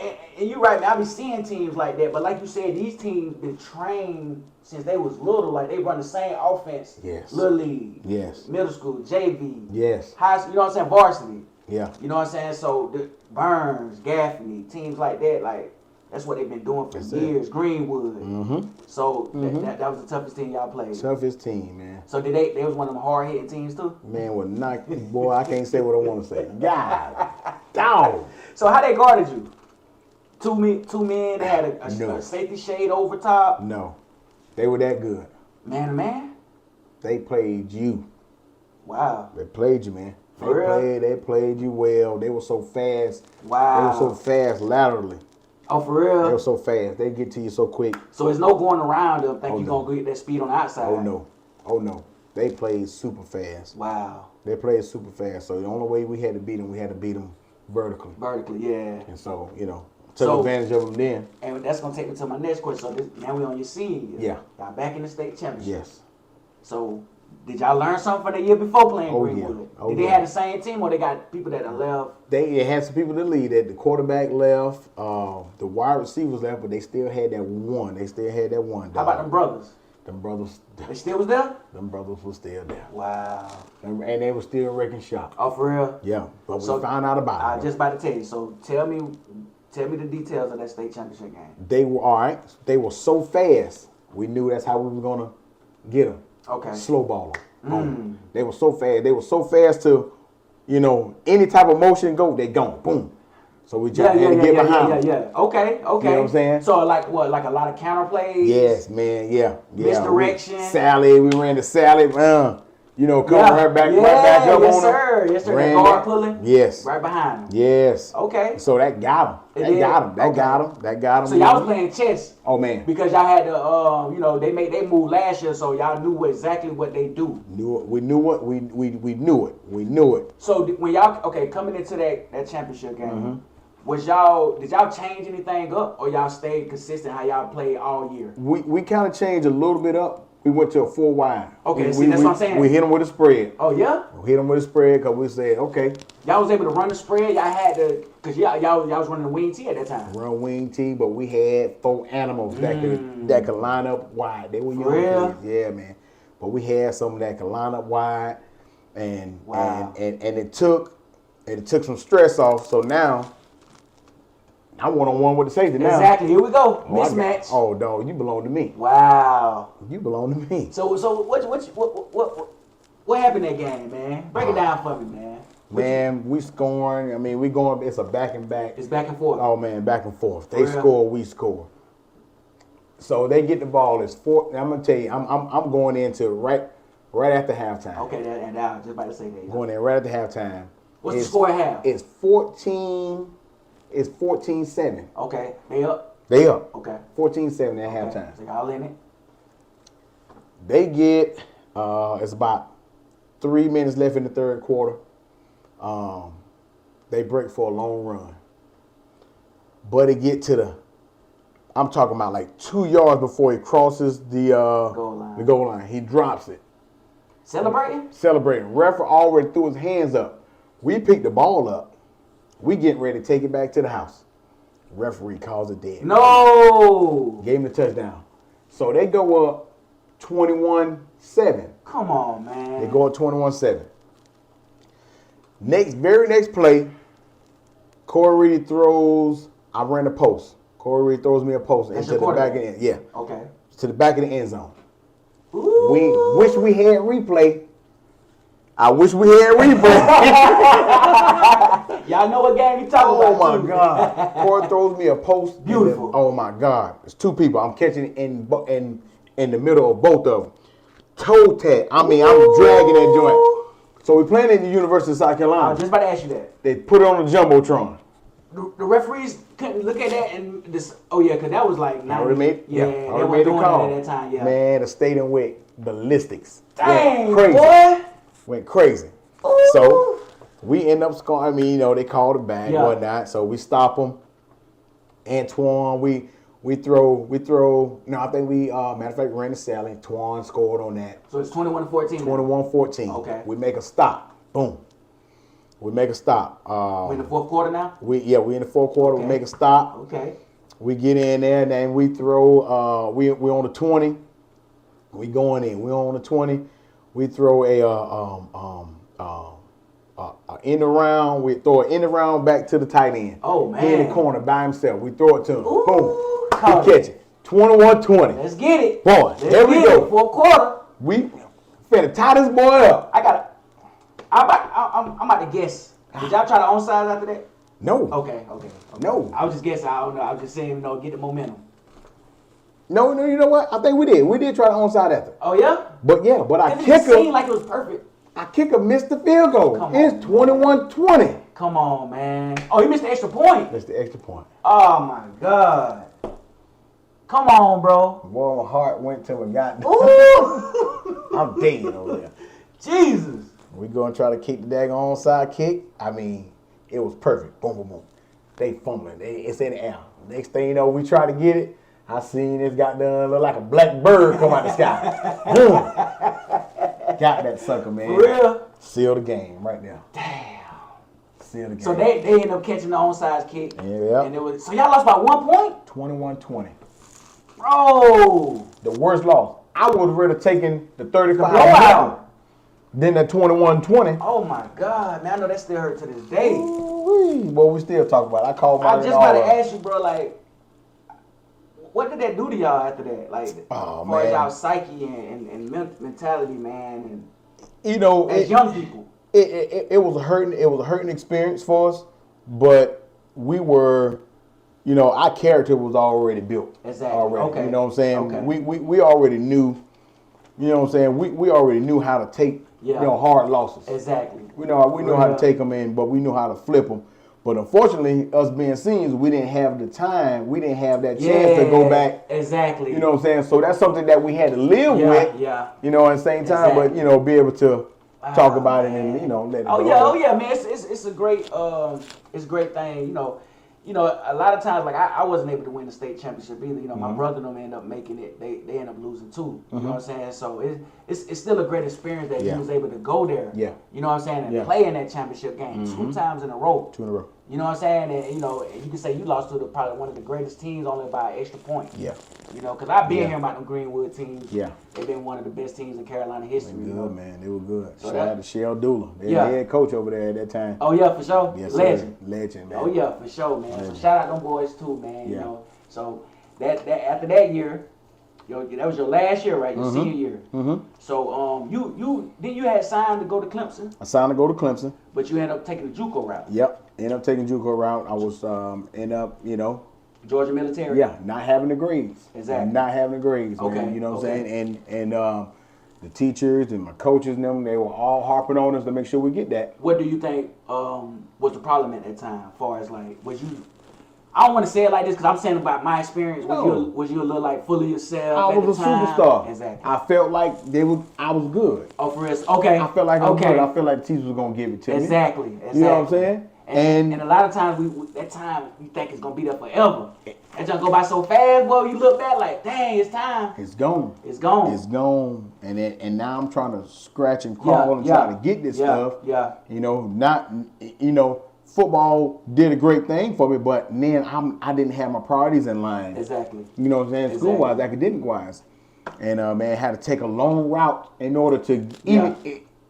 you're right, man. I be seeing teams like that. But like you said, these teams been trained since they was little. Like they run the same offense. Yes. Little league. Yes. Middle school, JV. Yes. High school, you know what I'm saying? Varsity. Yeah. You know what I'm saying? So the Burns, Gaffney, teams like that, like that's what they've been doing for years. Greenwood. Mm-hmm. So that was the toughest team y'all played. Toughest team, man. So they was one of them hard hitting teams too? Man, well, not boy. I can't say what I want to say. God, dog. So how they guarded you? Two men. They had a safety shade over top. No, they were that good. Man to man. They played you. Wow. They played you, man. They played you well. They were so fast. Wow. They were so fast laterally. Oh, for real? They were so fast. They get to you so quick. So there's no going around them. Think you're going to get that speed on the outside. Oh, no. They played super fast. Wow. They played super fast. So the only way we had to beat them vertically. Vertically, yeah. And so, took advantage of them then. And that's going to take me to my next question. So now we're on your senior year. Yeah. Y'all back in the state championship. Yes. So did y'all learn something from the year before playing Greenwood? Yeah. Did they have the same team or they got people that are left? They had some people that lead. The quarterback left, the wide receivers left, but they still had that one. How about them brothers? Them brothers. They still was there? Them brothers were still there. Wow. And they were still wrecking shop. Oh, for real? Yeah. But we found out about it. I was just about to tell you. So tell me the details of that state championship game. They were all right. They were so fast. We knew that's how we were gonna get them. Okay. Slow ball them. They were so fast. They were so fast to, any type of motion go, they gone. Boom. So we just had to get behind them. Yeah. Okay. You know what I'm saying? So like what? Like a lot of counter plays? Yes, man. Yeah. Misdirection. Sally. We ran the Sally. Coming right back up on them. Yes, sir. That guard pulling. Yes. Right behind them. Yes. Okay. So that got them. That got them. So y'all was playing chess. Oh man. Because y'all had to, they moved last year, so y'all knew exactly what they do. We knew it. So when y'all coming into that championship game, did y'all change anything up or y'all stayed consistent how y'all played all year? We kind of changed a little bit up. We went to a 4 wide. Okay, that's what I'm saying. We hit them with a spread. Oh yeah. We hit them with a spread because we said okay. Y'all was able to run the spread. Y'all had to because y'all was running the wing T at that time. Run wing T, but we had 4 animals that could line up wide. They were young real? kids. Yeah, man. But we had some that could line up wide, and it took some stress off. So now I'm one-on-one with the safety now. Exactly. Here we go. Mismatch. Oh, dog, you belong to me. Wow. You belong to me. So what happened that game, man? Break it down for me, man. Man, we scoring. I mean, we going. It's a back and back. It's back and forth. Oh man, back and forth. They score, we score. So they get the ball. It's 4. I'm gonna tell you, I'm going into right right after halftime. Okay, and I was just about to say that. Going in right after halftime. What's the score at half? It's 14. It's 14-7. Okay, they up. They up. Okay. 14-7 at halftime. So y'all in it. They get. It's about 3 minutes left in the third quarter. They break for a long run, but it get to the. I'm talking about like 2 yards before he crosses the goal line. The goal line. He drops it. Celebrating. Referee already threw his hands up. We picked the ball up. We getting ready to take it back to the house. Referee calls it dead. No. Gave him the touchdown. So they go up 21-7. Come on, man. They go up 21-7. Very next play, Corey Reedy throws. I ran a post. Corey Reedy throws me a post into the back of the end. Yeah. Okay. To the back of the end zone. Ooh. We wish we had replay. I wish we had replay. Y'all know what game you talking about. Oh my God. Corey throws me a post. Beautiful. Oh my God. It's 2 people. I'm catching in the middle of both of them. Toe tag. I mean, I'm dragging that joint. So we're playing at the University of South Carolina. I was just about to ask you that. They put it on the Jumbotron. The referees couldn't look at that and just, oh yeah, because that was like, I already made they weren't doing that at that time, yeah. Man, the stadium went ballistics. Dang, went crazy. boy. Went crazy. Ooh. So we end up scoring. I mean, they called it back, yeah. whatnot. So we stop them. Antoine, we throw. No, I think we, matter of fact, ran the Staley. Antoine scored on that. So it's 21-14 now. 21-14. Okay. We make a stop. Boom. We make a stop. We in the fourth quarter now? We in the fourth quarter. Okay. We make a stop. Okay. We get in there and then we throw. We on the 20. We going in. We on the 20. We throw end around. We throw an end around back to the tight end. Oh man. He in the corner by himself. We throw it to him. Ooh, boom. He catch it. 21-20. Let's get it. Boy, there we go. Fourth quarter. We finna tie this boy up. I'm about to guess. Did y'all try the onside after that? No. Okay. No. I was just guessing. I don't know. I was just saying, get the momentum. No, you know what? I think we did. We did try the onside after. Oh yeah. But our It kicker seemed like it was perfect. Our kicker missed the field goal. It's 21-20. Come on, man. Oh, you missed the extra point. Missed the extra point. Oh my God. Come on, bro. Boy, my heart went to a goddamn. Ooh. I'm dead over there. Jesus. We go and try to kick the daggone onside kick. I mean, it was perfect. Boom, boom, boom. They fumbling. It's in the air. Next thing you know, we try to get it. I seen this goddamn look like a black bird come out the sky. Boom. Got that sucker, man. For real? Seal the game right now. Damn. Seal the game. So they ended up catching the onside kick. Yeah. And so y'all lost by 1 point? 21-20. Bro. The worst loss. I would have rather taken the 35 blowout than the 21-20. Oh my God, man. I know that still hurt to this day. Well, we still talk about it. I called my. I just about to ask you, bro, like, what did that do to y'all after that? Like, as far as y'all psyche and mentality, man, and as young people. It was a hurting experience for us, but we were, our character was already built. Exactly. Already. Okay. You know what I'm saying? Okay. We already knew, you know what I'm saying? We already knew how to take, hard losses. Exactly. We know how to take them in, but we knew how to flip them. But unfortunately, us being seniors, we didn't have the time. We didn't have that chance to go back. Exactly. You know what I'm saying? So that's something that we had to live with. Yeah. At the same time, but be able to talk about it and let it go. Oh yeah, man. It's a great it's a great thing. A lot of times, like I wasn't able to win the state championship either. My brother and them ended up making it. They ended up losing too. You know what I'm saying? So it's still a great experience that he was able to go there. Yeah. You know what I'm saying? And play in that championship game 2 times in a row. 2 in a row. You know what I'm saying? And you can say you lost to probably one of the greatest teams only by an extra point. Yeah. Because I've been hearing about them Greenwood teams. Yeah. They've been one of the best teams in Carolina history. They were good, man. They were good. So Shout out to Shell Dula. They the head coach over there at that time. Oh yeah, for sure. Yes, Legend. Sir. Legend, man. Oh yeah, for sure, man. Legend. So shout out them boys too, man. Yeah. So that after that year, that was your last year, right? Your senior year. Mm-hmm. So you had signed to go to Clemson. I signed to go to Clemson. But you ended up taking the JUCO route. Yep. Ended up taking JUCO route. I was Georgia military. Yeah, not having the grades. Exactly. Not having the grades. Okay. Man, you know what I'm saying? And the teachers and my coaches and them, they were all harping on us to make sure we get that. What do you think was the problem at that time? As far as like, was you? I don't want to say it like this because I'm saying about my experience. Was you a little like full of yourself? I was a superstar. Exactly. I felt like I was good. Oh, for real? Okay. I felt like I was good. I felt like the teachers was gonna give it to me. Exactly. You know what I'm saying? And a lot of times that time you think it's gonna be there forever. That just go by so fast, boy. You look back like, dang, it's time. It's gone. It's gone. It's gone. And now I'm trying to scratch and crawl and try to get this stuff. Yeah. You know, football did a great thing for me, but then I didn't have my priorities in line. Exactly. You know what I'm saying? Exactly. School-wise, academic-wise. And man, had to take a long route in order to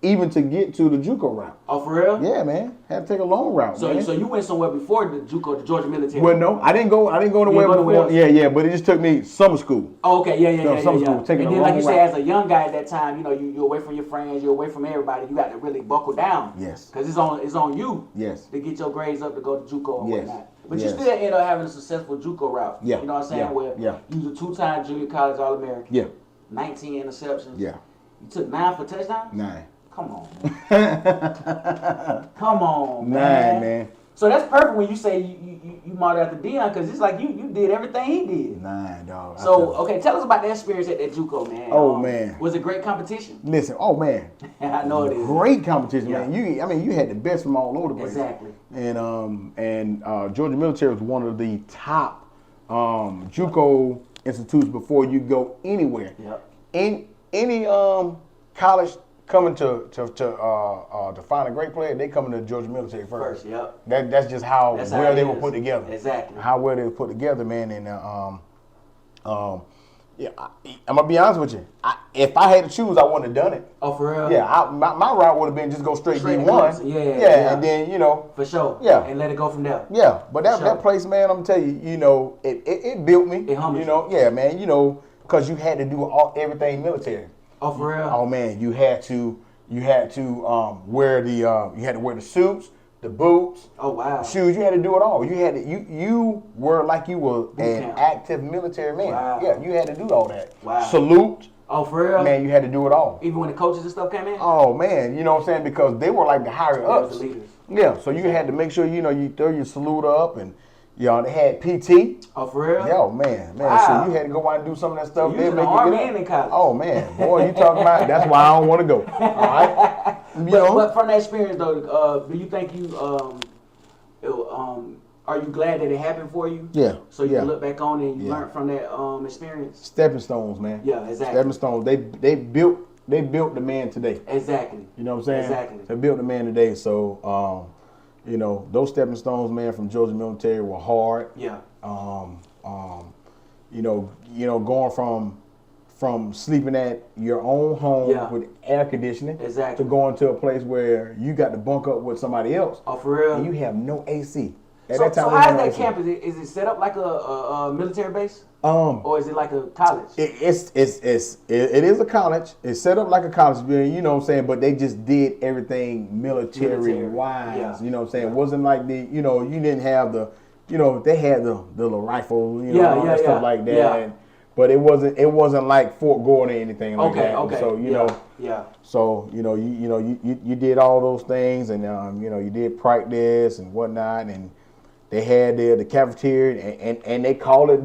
even to get to the JUCO route. Oh, for real? Yeah, man. Had to take a long route. So you went somewhere before the JUCO, the Georgia military? Well, no, I didn't go nowhere before. Yeah, but it just took me summer school. Oh, okay, yeah. Summer school, taking and a then, long like you say, route. as a young guy at that time, you know, you're away from your friends, you're away from everybody. You got to really buckle down. Yes. Because it's on you. Yes. To get your grades up to go to JUCO and Yes. whatnot. But Yes. you still end up having a successful JUCO route. Yeah. You know what I'm saying? Yeah. Where Yeah. you was a 2-time junior college All-American. Yeah. 19 interceptions. Yeah. You took 9 for touchdowns? 9. Come on, man. Come on, man. 9, man. So that's perfect when you say you modeled after Deion, because it's like you did everything he did. 9, dog. So, okay, tell us about the experience at that JUCO, man. Oh, man. Was it great competition? Listen, oh, man. I know it is. Great competition, Yeah. man. You had the best from all over the place. Exactly. And Georgia Military was one of the top JUCO institutes before you go anywhere. Yep. In any college coming to find a great player, they coming to Georgia Military first. Yep. That's just how That's well how it they were is. put together. Exactly. How well they were put together, man. And yeah, I'm gonna be honest with you. If I had to choose, I wouldn't have done it. Oh, for real? Yeah, my route would have been just go straight Straight D1. to yeah. And then For sure. Yeah. And let it go from there. Yeah, but Sure. that place, man, I'm telling you, it built me. It humbled you. Yeah, man, because you had to do everything military. Oh, for real? Oh man, you had to wear the suits, the boots, Oh, wow. shoes. You had to do it all. You were like you were an camp. active military man. Wow. Yeah, you had to do all that. Wow. Salute. Oh, for real? Man, you had to do it all. Even when the coaches and stuff came in? Oh man, you know what I'm saying? Because they were like the higher They was ups. the leaders. Yeah, so you had to make sure you throw your salute up, and they had PT. Oh, for real? Yo, man. Wow. So you had to go out and do some of that stuff. You They'd was in the make you Army get up. and in college. Oh man, boy, you talking about? That's why I don't want to go. All right, But from that experience though, do you think are you glad that it happened for you? Yeah. So you yeah. can look back on it and you Yeah. learn from that experience? Stepping stones, man. Yeah, exactly. Stepping stones. They built the man today. Exactly. You know what I'm saying? Exactly. They built the man today. So those stepping stones, man, from Georgia Military were hard. Yeah. Going from sleeping at your own home Yeah. with air conditioning Exactly. to going to a place where you got to bunk up with somebody else Oh, for real? and you have no AC. At So that time, how we is had no that AC. camp? Is it set up like a military base? Or is it like a college? it is a college. It's set up like a college building, you know what I'm saying, but they just did everything military wise. Yeah. You know what I'm saying? It wasn't like you didn't have they had the little rifle, all that stuff like that. Yeah. But it wasn't like Fort Gordon or anything like that. Okay. So Yeah. So you did all those things, and you did practice and whatnot, and they had the cafeteria, and they call it I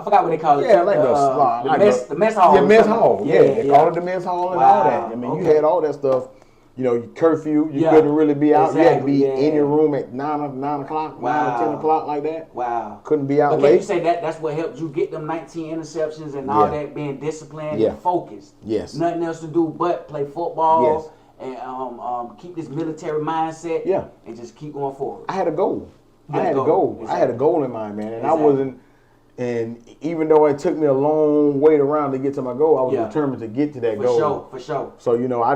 forgot what they call it. Yeah, the mess hall. Yeah, or mess something. hall. Yeah, they call it the mess hall and all that. I mean, you had all that stuff. Curfew. You couldn't really be out. You had to be in your room at 9 o'clock, 9 or 10 o'clock like that. Wow. Couldn't be out But late. can you say that's what helped you get them 19 interceptions and all that, being disciplined and focused? Yes. Nothing else to do but play football Yes. and keep this military mindset. Yeah. And just keep going forward. I had a goal. You had a goal. I had a goal in mind, man, and Exactly. I wasn't. And even though it took me a long way around to get to my goal, I was Yeah. determined to get to that goal. For sure. So I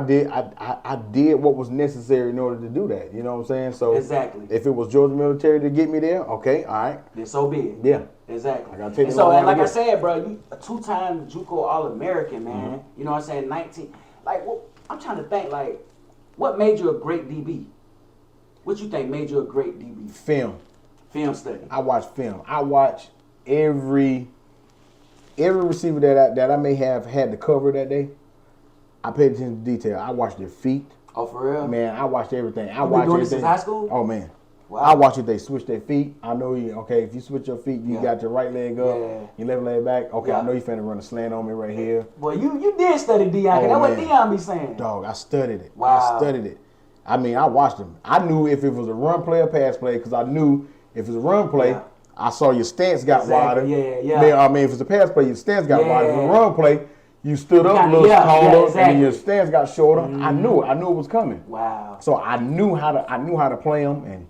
did what was necessary in order to do that. You know what I'm saying? So Exactly. if it was Georgia Military to get me there, okay, all right. Then so be it. Yeah. Exactly. I gotta take and the so, long and like way I to said, bro, you a 2-time JUCO All-American, man. Mm-hmm. You know what I'm saying? 19. Like, I'm trying to think, like, what made you a great DB? What you think made you a great DB? Film. Film study. I watch film. I watch every every receiver that I may have had to cover that day, I paid attention to detail. I watched their feet. Oh, for real? Man, I watched everything. You been doing this since high school? Oh man. Wow. I watch if they switch their feet. I know if you switch your feet, you got your right leg up, your left leg back. Okay, I know you finna run a slant on me right here. Well, you did study Deion. That's what Deion be saying. Dog, I studied it. Wow. I studied it. I mean, I watched them. I knew if it was a run play or pass play because I knew if it was a run play, I saw your stance got wider. I mean, if it's a pass play, your stance got wider. If it's a run play, you stood up a little taller, and then your stance got shorter. I knew it. I knew it was coming. Wow. So I knew how to play them, and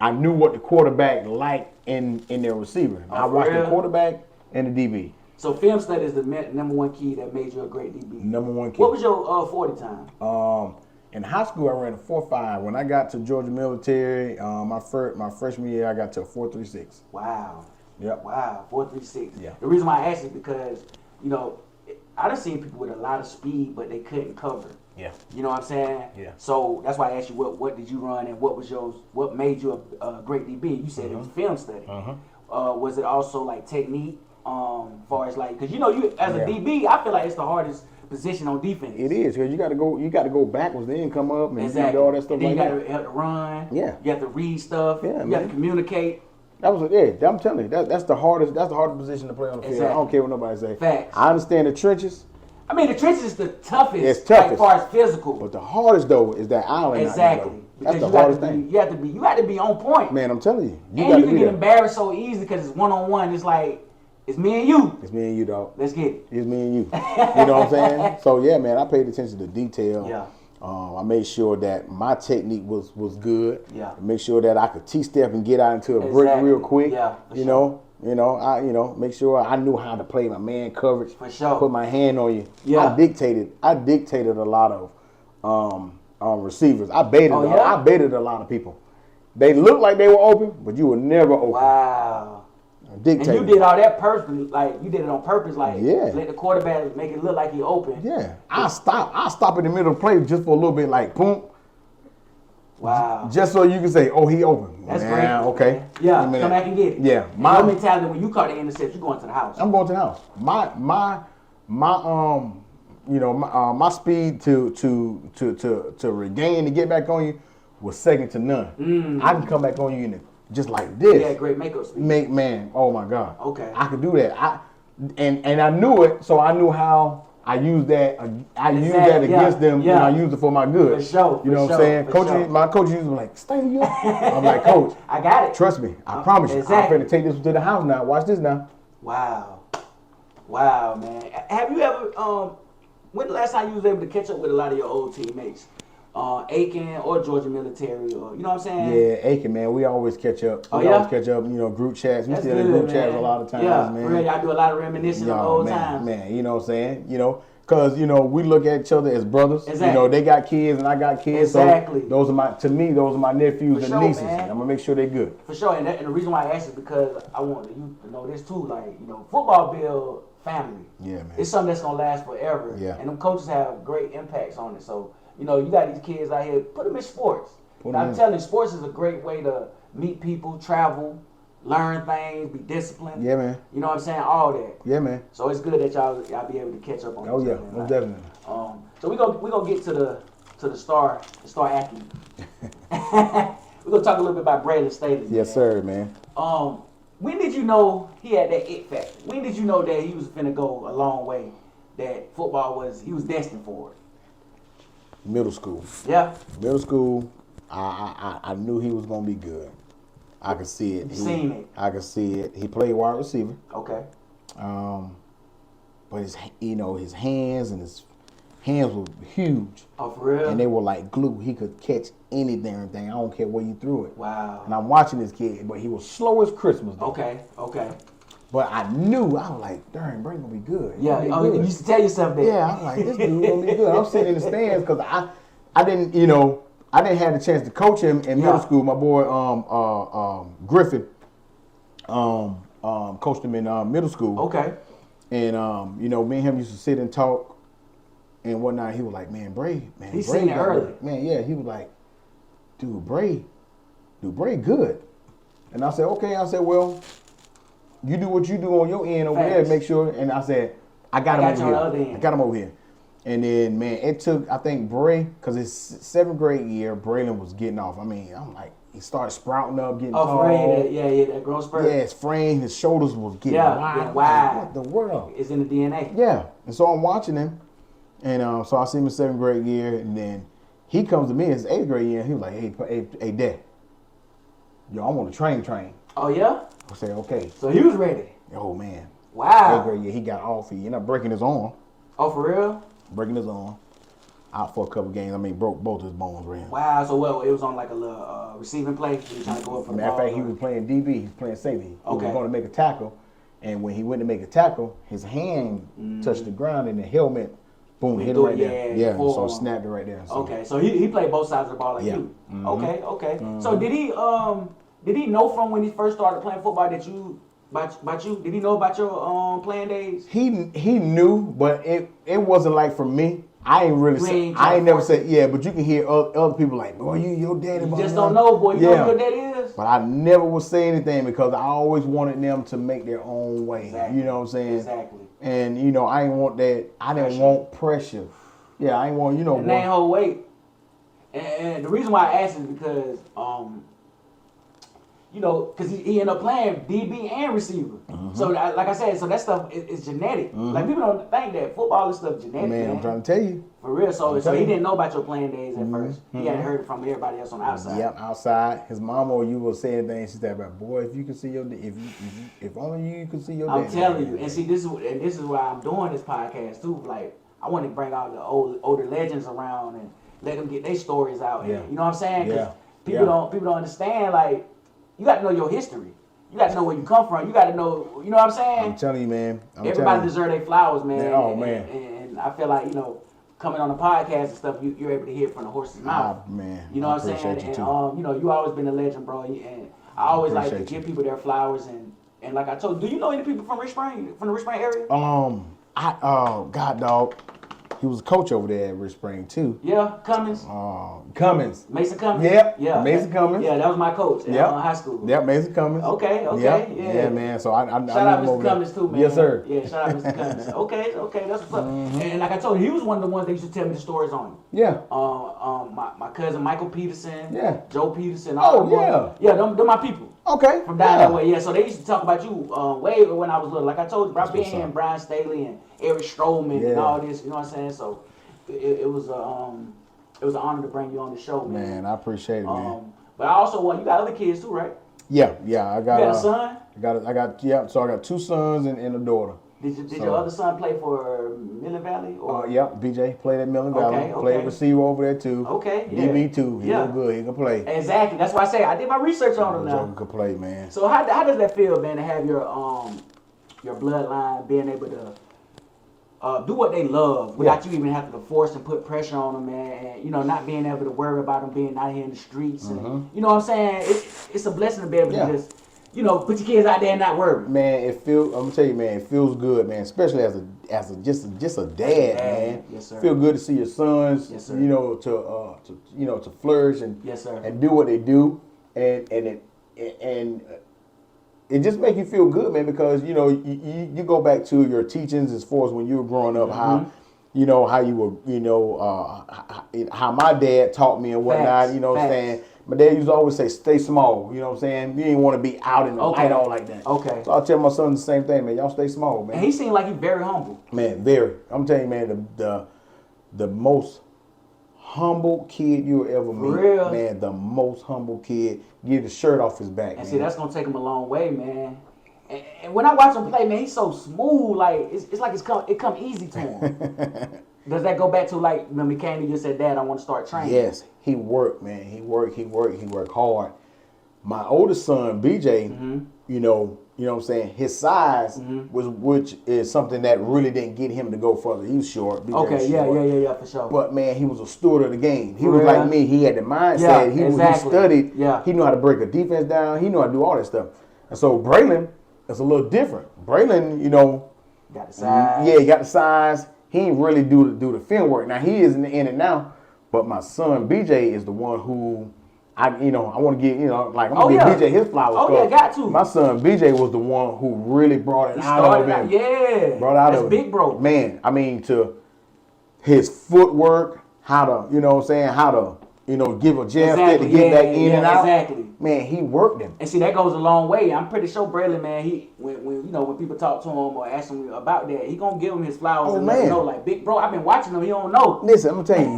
I knew what the quarterback liked in their receiver. I watched the quarterback and the DB. So film study is the number one key that made you a great DB. Number one key. What was your 40 time? In high school, I ran a 4.5. When I got to Georgia military, my freshman year, I got to a 4.36. Wow. Yep. Wow, 4.36. Yeah. The reason why I asked is because, I done seen people with a lot of speed, but they couldn't cover. Yeah. You know what I'm saying? Yeah. So that's why I asked you what did you run and what made you a great DB? You said it was film study. Was it also like technique? Far as like, because you as a DB, I feel like it's the hardest position on defense. It is, because you got to go backwards, then come up and exactly. do all that stuff. And then like you got to run. Yeah. You have to read stuff. Yeah, you have to communicate. I'm telling you, that's the hardest position to play on the field. Exactly. I don't care what nobody say. Facts. I understand the trenches. I mean, the trenches is the toughest. It's toughest. As far as physical. But the hardest though is that island. Exactly. That's the hardest thing. You have to be on point. Man, I'm telling you. You can get embarrassed so easy because it's one-on-one. It's like, it's me and you. It's me and you, dog. Let's get it. It's me and you. You know what I'm saying? So yeah, man, I paid attention to detail. Yeah. I made sure that my technique was good. Yeah. Make sure that I could T-step and get out into a break real quick. Yeah. I make sure I knew how to play my man coverage. For sure. Put my hand on you. Yeah. I dictated a lot of receivers. I baited a lot of people. They looked like they were open, but you were never open. Wow. Dictated. And you did all that purposely, like you did it on purpose, like let the quarterback make it look like he open. Yeah. I stop in the middle of the play just for a little bit, like boom. Wow. Just so you can say, oh, he open. That's great. Okay. Man. Yeah, come back and get it. Yeah. My mentality, when you caught the intercept, you going to the house. I'm going to the house. My speed to regain to get back on you was second to none. Mm. I can come back on you just like this. Yeah, great makeup speed. Man, oh my God. Okay. I could do that. And I knew it, so I knew how I used that. I used that against them, and I used it for my good. For sure. You know what I'm saying? My coach used to be like, "Staley, you." I'm like, "Coach, I got it. Trust me. I promise you. I'm finna take this to the house now. Watch this now." Wow, man. Have you ever when the last time you was able to catch up with a lot of your old teammates? Aiken or Georgia military, or you know what I'm saying? Yeah, Aiken, man. We always catch up. Always catch up. Group chats. We still in group chats a lot of times, man. Really, I do a lot of reminiscing of old times. Man, you know what I'm saying? Because we look at each other as brothers. Exactly. They got kids and I got kids. Exactly. So those are my nephews and nieces. Man. I'm gonna make sure they're good. For sure, and the reason why I asked is because I want you to know this too. Like football build family. Yeah, man. It's something that's gonna last forever. Yeah. And them coaches have great impacts on it. So you got these kids out here. Put them in sports. I'm telling you, sports is a great way to meet people, travel, learn things, be disciplined. Yeah, man. You know what I'm saying? All that. Yeah, man. So it's good that y'all be able to catch up on. Oh yeah, most definitely. So we gonna get to the star athlete. We're gonna talk a little bit about Braylon Staley. Yes, sir, man. When did you know he had that it factor? When did you know that he was finna go a long way? That football he was destined for it. Middle school. Yeah. Middle school. I knew he was gonna be good. I could see it. Seen it. I could see it. He played wide receiver. Okay. But his hands and his hands were huge. Oh, for real? And they were like glue. He could catch any damn thing. I don't care where you threw it. Wow. And I'm watching this kid, but he was slow as Christmas. Though. Okay. But I knew, I was like, darn, Bray's gonna be good. Yeah. You used to tell yourself that. Yeah, I'm like, this dude gonna be good. I'm sitting in the stands because I didn't have the chance to coach him in middle school. My boy Griffin coached him in middle school. Okay. And me and him used to sit and talk and whatnot. He was like, man, Bray, man, he's Bray seen it early. Man, yeah, he was like, Bray good. And I said, okay. I said, well, you do what you do on your end over there. Make sure. And I said, I got him over here. I got him over here. And then, man, it took, I think, Bray, because it's 7th grade year, Braylon was getting off. I mean, I'm like, he started sprouting up, getting tall. That growth spurt. Yeah, his frame, his shoulders was getting wide. Wide. Like, what the world? It's in the DNA. Yeah. And so I'm watching him. And so I see him in 7th grade year. And then he comes to me in his 8th grade year. And he was like, hey, Dad. Yo, I want to train. Oh, yeah? I said, okay. So he was ready. Oh, man. Wow. 8th grade year, he got off. He ended up breaking his arm. Oh, for real? Breaking his arm. Out for a couple games. I mean, broke both his bones, man. Wow. So what? It was on like a little receiving play. He was trying to go up for the ball. Matter of fact, he was playing DB. He was playing safety. He was Okay. going to make a tackle, and when he went to make a tackle, his hand touched the ground, and the helmet, boom, hit him right there. Yeah. So snapped it right there. So. Okay. So he played both sides of the ball like you. Mm-hmm. Okay. So did he know from when he first started playing football that you? About you? Did he know about your playing days? He knew, but it wasn't like for me. I ain't really say. I ain't never said but you can hear other people like, boy, your daddy. You just don't know, boy. You know who your daddy is. But I never would say anything because I always wanted them to make their own way. Exactly. You know what I'm saying? Exactly. And I ain't want that. I didn't want pressure. Yeah, I ain't want And they ain't hold weight. And the reason why I asked is because because he ended up playing DB and receiver. Mm-hmm. So, like I said, so that stuff is genetic. Mm-hmm. Like, people don't think that football is stuff genetic, man. I'm trying to tell you. For real. So he didn't know about your playing days at first. He hadn't heard it from everybody else on the outside. Yep, outside. His mama or you will say anything. She said, boy, if you could see your if only you could see your I'm dad. telling you. And see, this is why I'm doing this podcast, too. Like, I want to bring out the older legends around and let them get their stories out. Yeah. And, you know what I'm saying? Because people don't understand, like, you got to know your history. You got to know where you come from. You got to know, you know what I'm saying? I'm telling you, man. Everybody deserves their flowers, man. Man. And I feel like, coming on the podcast and stuff, you're able to hear it from the horse's mouth. Man. You know what I'm saying? And, you always been a legend, bro. And I always like to give people their flowers. And like I told you, do you know any people from Rich Spring, from the Rich Spring area? God, dog. He was a coach over there at Rich Spring too. Yeah, Cummins. Cummins. Mason Cummins. Yep. Yeah. Mason Cummins. Yeah, that was my coach in high school. Yep, Mason Cummins. Okay. Yep. Yeah, man. So I shout out Mr. Cummins too, man. Yes, sir. Yeah, shout out Mr. Cummins. Okay, that's what's up. And like I told you, he was one of the ones that used to tell me the stories on you. Yeah. My cousin Michael Peterson. Yeah. Joe Peterson. Yeah, they're my people. Okay. From down that way, yeah. So they used to talk about you way when I was little. Like I told you, Rob Ben and Brian Staley and Eric Stroman and all this. You know what I'm saying? So it was an honor to bring you on the show, man. Man, I appreciate it, man. But I also you got other kids too, right? Yeah. I got. You got a son? So I got 2 sons and a daughter. Did your other son play for Millen Valley? BJ played at Millen Valley. Okay. Played receiver over there too. Okay, yeah. DB too. He look good. He can play. Exactly. That's why I say I did my research on him now. Joker could play, man. So how does that feel, man, to have your bloodline being able to do what they love without you even having to force and put pressure on them, man, and not being able to worry about them being out here in the streets, and you know what I'm saying? It's a blessing to be able to just put your kids out there and not worry. Man, I'm gonna tell you, man, it feels good, man, especially as a dad, man. Yes, sir. Feel good to see your sons, yes, sir. To flourish and yes, sir. and do what they do, and it just make you feel good, man, because you go back to your teachings as far as when you were growing up, how you were, how my dad taught me and whatnot. What I'm saying. My dad used to always say, stay small. You know what I'm saying? You ain't want to be out in the light all like that. Okay. So I'll tell my son the same thing, man. Y'all stay small, man. And he seemed like he's very humble. Man, very. I'm telling you, man, the most humble kid you'll ever meet. For real? Man, the most humble kid. Get the shirt off his back, and man. See, that's going to take him a long way, man. And when I watch him play, man, he's so smooth. Like, it's like it come easy to him. Does that go back to when he came to you and said, Dad, I want to start training? Yes, he worked, man. He worked hard. My oldest son, BJ, you know what I'm saying, his size which is something that really didn't get him to go further. He was short. BJ okay, was short. Yeah, for sure. But man, he was a steward of the game. He was like me. He had the mindset. Yeah, he studied. Yeah. He knew how to break a defense down. He knew how to do all that stuff. And so Braylon is a little different. Braylon, got the size. Yeah, he got the size. He ain't really do the film work. Now he is in it now, but my son BJ is the one who I want to give, like, I'm going to give BJ his flowers. Oh, yeah, got to. My son, BJ, was the one who really brought it out of him. Yeah. Brought out That's of big bro. Man, I mean, to his footwork, how to, how to, give a jab fit to get back in and out. Exactly. Man, he worked him. And see, that goes a long way. I'm pretty sure Braylon, man, when people talk to him or ask him about that, he gonna give him his flowers and let him know, like, big bro, I've been watching him, he don't know. Listen, I'm gonna tell you,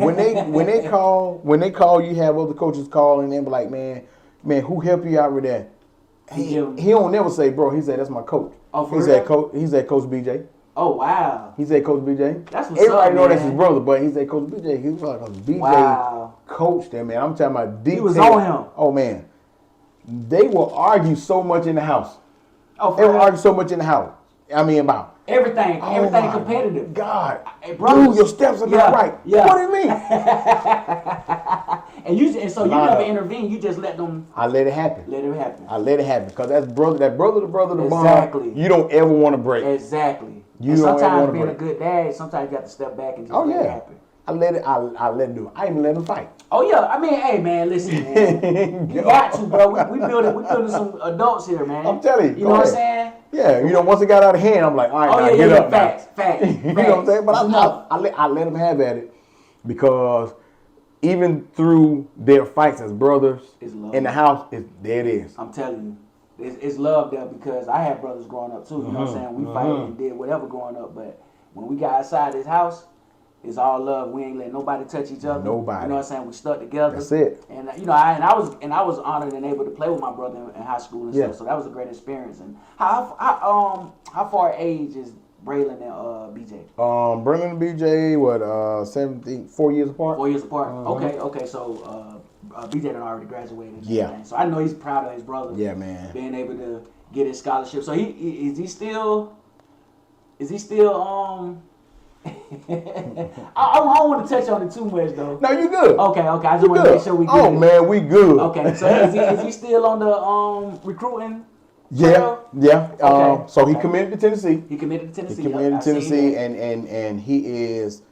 when they call, you have other coaches call and they be like, man, who helped you out with that? He don't never say, bro. He said, that's my coach. Oh, for real? He said, Coach BJ. Oh, wow. He said, Coach BJ. That's what's Everybody up, know man. that's his brother, but he said, Coach BJ. He was like, Coach BJ coached him, man. I'm talking about detail. He was on him. Oh, man. They will argue so much in the house. Oh, they will argue so much in the house. I mean, about everything competitive. God. Hey, dude, your steps are not right. Yeah. What do you mean? and so you never intervene. You just let them. I let it happen. I let it happen because that's brother to brother, the exactly. bond. You don't ever want to break. Exactly. You and don't sometimes being break. a good dad, sometimes you have to step back and just let it happen. I let it do it. I even let him fight. Oh yeah, I mean, hey man, listen, man, you got to, bro. We building some adults here, man. I'm telling you. You know what I'm saying? Yeah, once it got out of hand, I'm like, all right, get up. Facts. You know what I'm saying? But I let them have at it because even through their fights as brothers in the house, there it is. I'm telling you, it's love there because I had brothers growing up too. You know what I'm saying? We fight and did whatever growing up, but when we got outside this house, it's all love. We ain't let nobody touch each other. Nobody. You know what I'm saying? We stuck together. That's it. And I was honored and able to play with my brother in high school and stuff. So that was a great experience. And how far age is Braylon and BJ? Braylon and BJ, 4 years apart. 4 years apart. Okay. So BJ done already graduated. Yeah. So I know he's proud of his brother. Yeah, man. Being able to get his scholarship. So is he still I don't want to touch on it too much though. No, you good. Okay. I just want to make sure we good. Oh man, we good. Okay, so is he still on the recruiting? Yeah. Okay. So he committed to Tennessee. He committed to Tennessee. And he is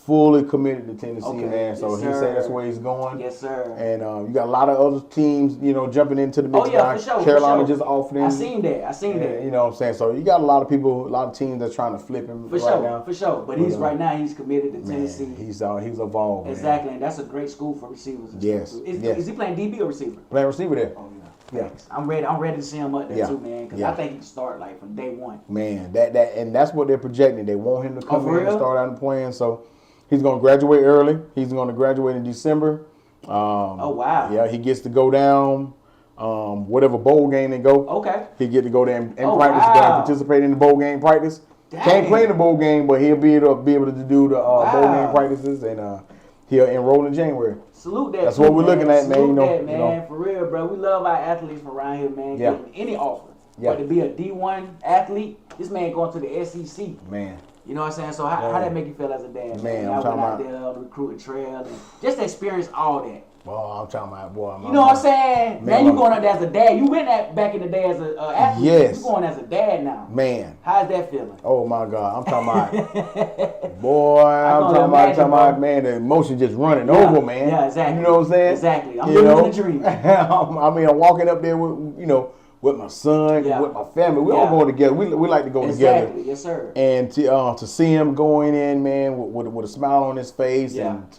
fully committed to Tennessee, man. So he said that's where he's going. Yes, sir. And you got a lot of other teams, jumping into the mix now. For sure. Carolina just offered him. I seen that. You know what I'm saying? So you got a lot of people, a lot of teams that's trying to flip him now. For sure. But he's right now he's committed to Tennessee. He's evolved. Exactly, man. and that's a great school for receivers. Yes. Is he playing DB or receiver? Playing receiver there. Oh yeah. I'm ready to see him up there too, man. Because I think he can start like from day one. Man, and that's what they're projecting. They want him to come in and start out and playing. So he's going to graduate early. He's going to graduate in December. Oh wow. Yeah, he gets to go down. Whatever bowl game they go. Okay. He get to go there and practice, go and participate in the bowl game practice. Dang. Can't play in the bowl game, but he'll be able to do the bowl game practices, and he'll enroll in January. Salute that. That's what we're looking at, man. Salute that, for real, bro. We love our athletes from around here, man. Yeah. Getting any offer. Yeah. But to be a D1 athlete, this man going to the SEC. Man. You know what I'm saying? So how that make you feel as a dad? Man, I I'm went talking out there on the recruiting trail and just experience all that. I'm talking about, boy. You know what I'm saying? Man, you going out there as a dad. You went back in the day as an athlete. Yes. You going as a dad now. Man. How's that feeling? Oh my God. I'm talking about boy, I'm talking about man, the emotion just running over, man. Yeah, exactly. You know what I'm saying? Exactly. I'm living the dream. I'm walking up there with my son, with my family. We all going together. We like to go together. Exactly. Yes, sir. And to see him going in, man, with a smile on his face, and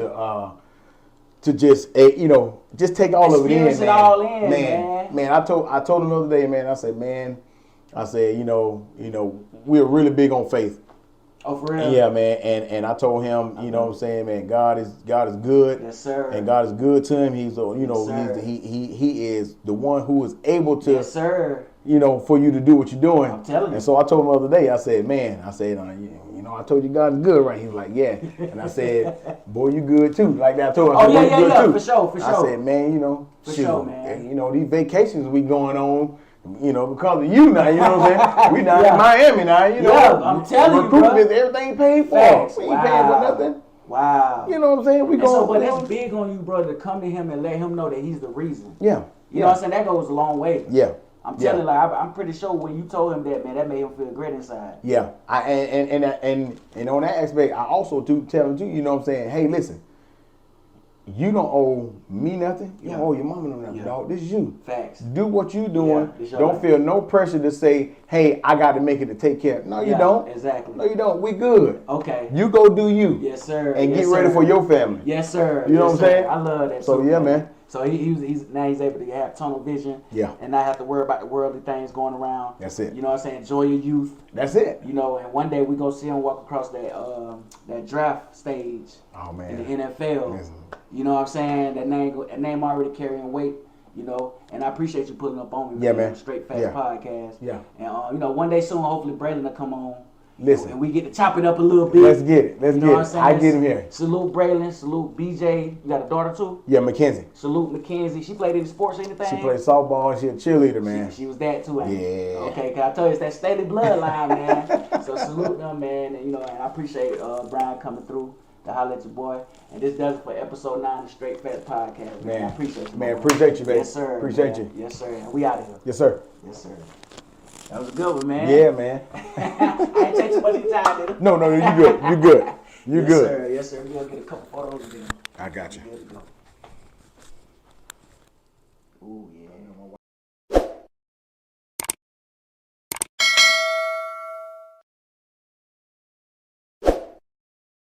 to just just take all of it in, man. It all in, man. I told him the other day, man. I said, we're really big on faith. Oh, for real? Yeah, man. And I told him, you know what I'm saying, man, God is good. Yes, sir. And God is good to him. He's he is the one who is able to, yes, sir, for you to do what you're doing. I'm telling you. And so I told him the other day, I said, I told you God is good, right? He was like, yeah. And I said, boy, you good too. Like that I told him. Oh, yeah, for sure. I said, man, for sure, man. These vacations we going on, because of you now, you know what I'm saying? We now in Miami now, Yeah, I'm telling you, bro. Recruitment, everything paid for. Facts. We ain't paying for nothing. Wow. You know what I'm saying? But that's big on you, brother, to come to him and let him know that he's the reason. Yeah. You know what I'm saying? That goes a long way. Yeah. I'm telling you, I'm pretty sure when you told him that, man, that made him feel great inside. Yeah. And on that aspect, I also do tell him too, you know what I'm saying? Hey, listen, you don't owe me nothing. You don't owe your mama nothing, dog. This is you. Facts. Do what you doing. Yeah, don't feel no pressure to say, hey, I got to make it to take care. No, you don't. Exactly. No, you don't. We good. Okay. You go do you. Yes, sir. And yes, get ready for your family. Yes, sir. You know what I'm saying? I love that. So, too, man. So he's able to have tunnel vision. Yeah. And not have to worry about the worldly things going around. That's it. You know what I'm saying? Enjoy your youth. That's it. You know, and one day we go see him walk across that draft stage. Oh, man. In the NFL. Listen. You know what I'm saying? That name already carrying weight. You know, and I appreciate you pulling up on me. Yeah, man. Straight Facts Podcast. Yeah. And you know, one day soon, hopefully Braylon will come on. Listen. And we get to chop it up a little bit. Let's get it. Let's you know get what I'm it. saying? I get him here. Salute Braylon. Salute BJ. You got a daughter too? Yeah, Mackenzie. Salute Mackenzie. She played any sports or anything? She played softball. She a cheerleader, man. She was that too, ain't she? Yeah. Okay, cause I told you it's that Staley bloodline, man. So salute them, man. And, you know, and I appreciate Brian coming through to holler at your boy. And this does it for episode 9 of the Straight Facts Podcast. Man, I appreciate you. Man, appreciate you, baby. Yes, sir. Appreciate man. you. Yes, sir. And we out of here. Yes, sir. Yes, sir. That was a good one, man. Yeah, man. I ain't take too much of your time, did I? No, you good. You good. You yes, good. Sir. Yes, sir. We're going to get a couple photos of them. I got you. Good to go. Ooh, yeah.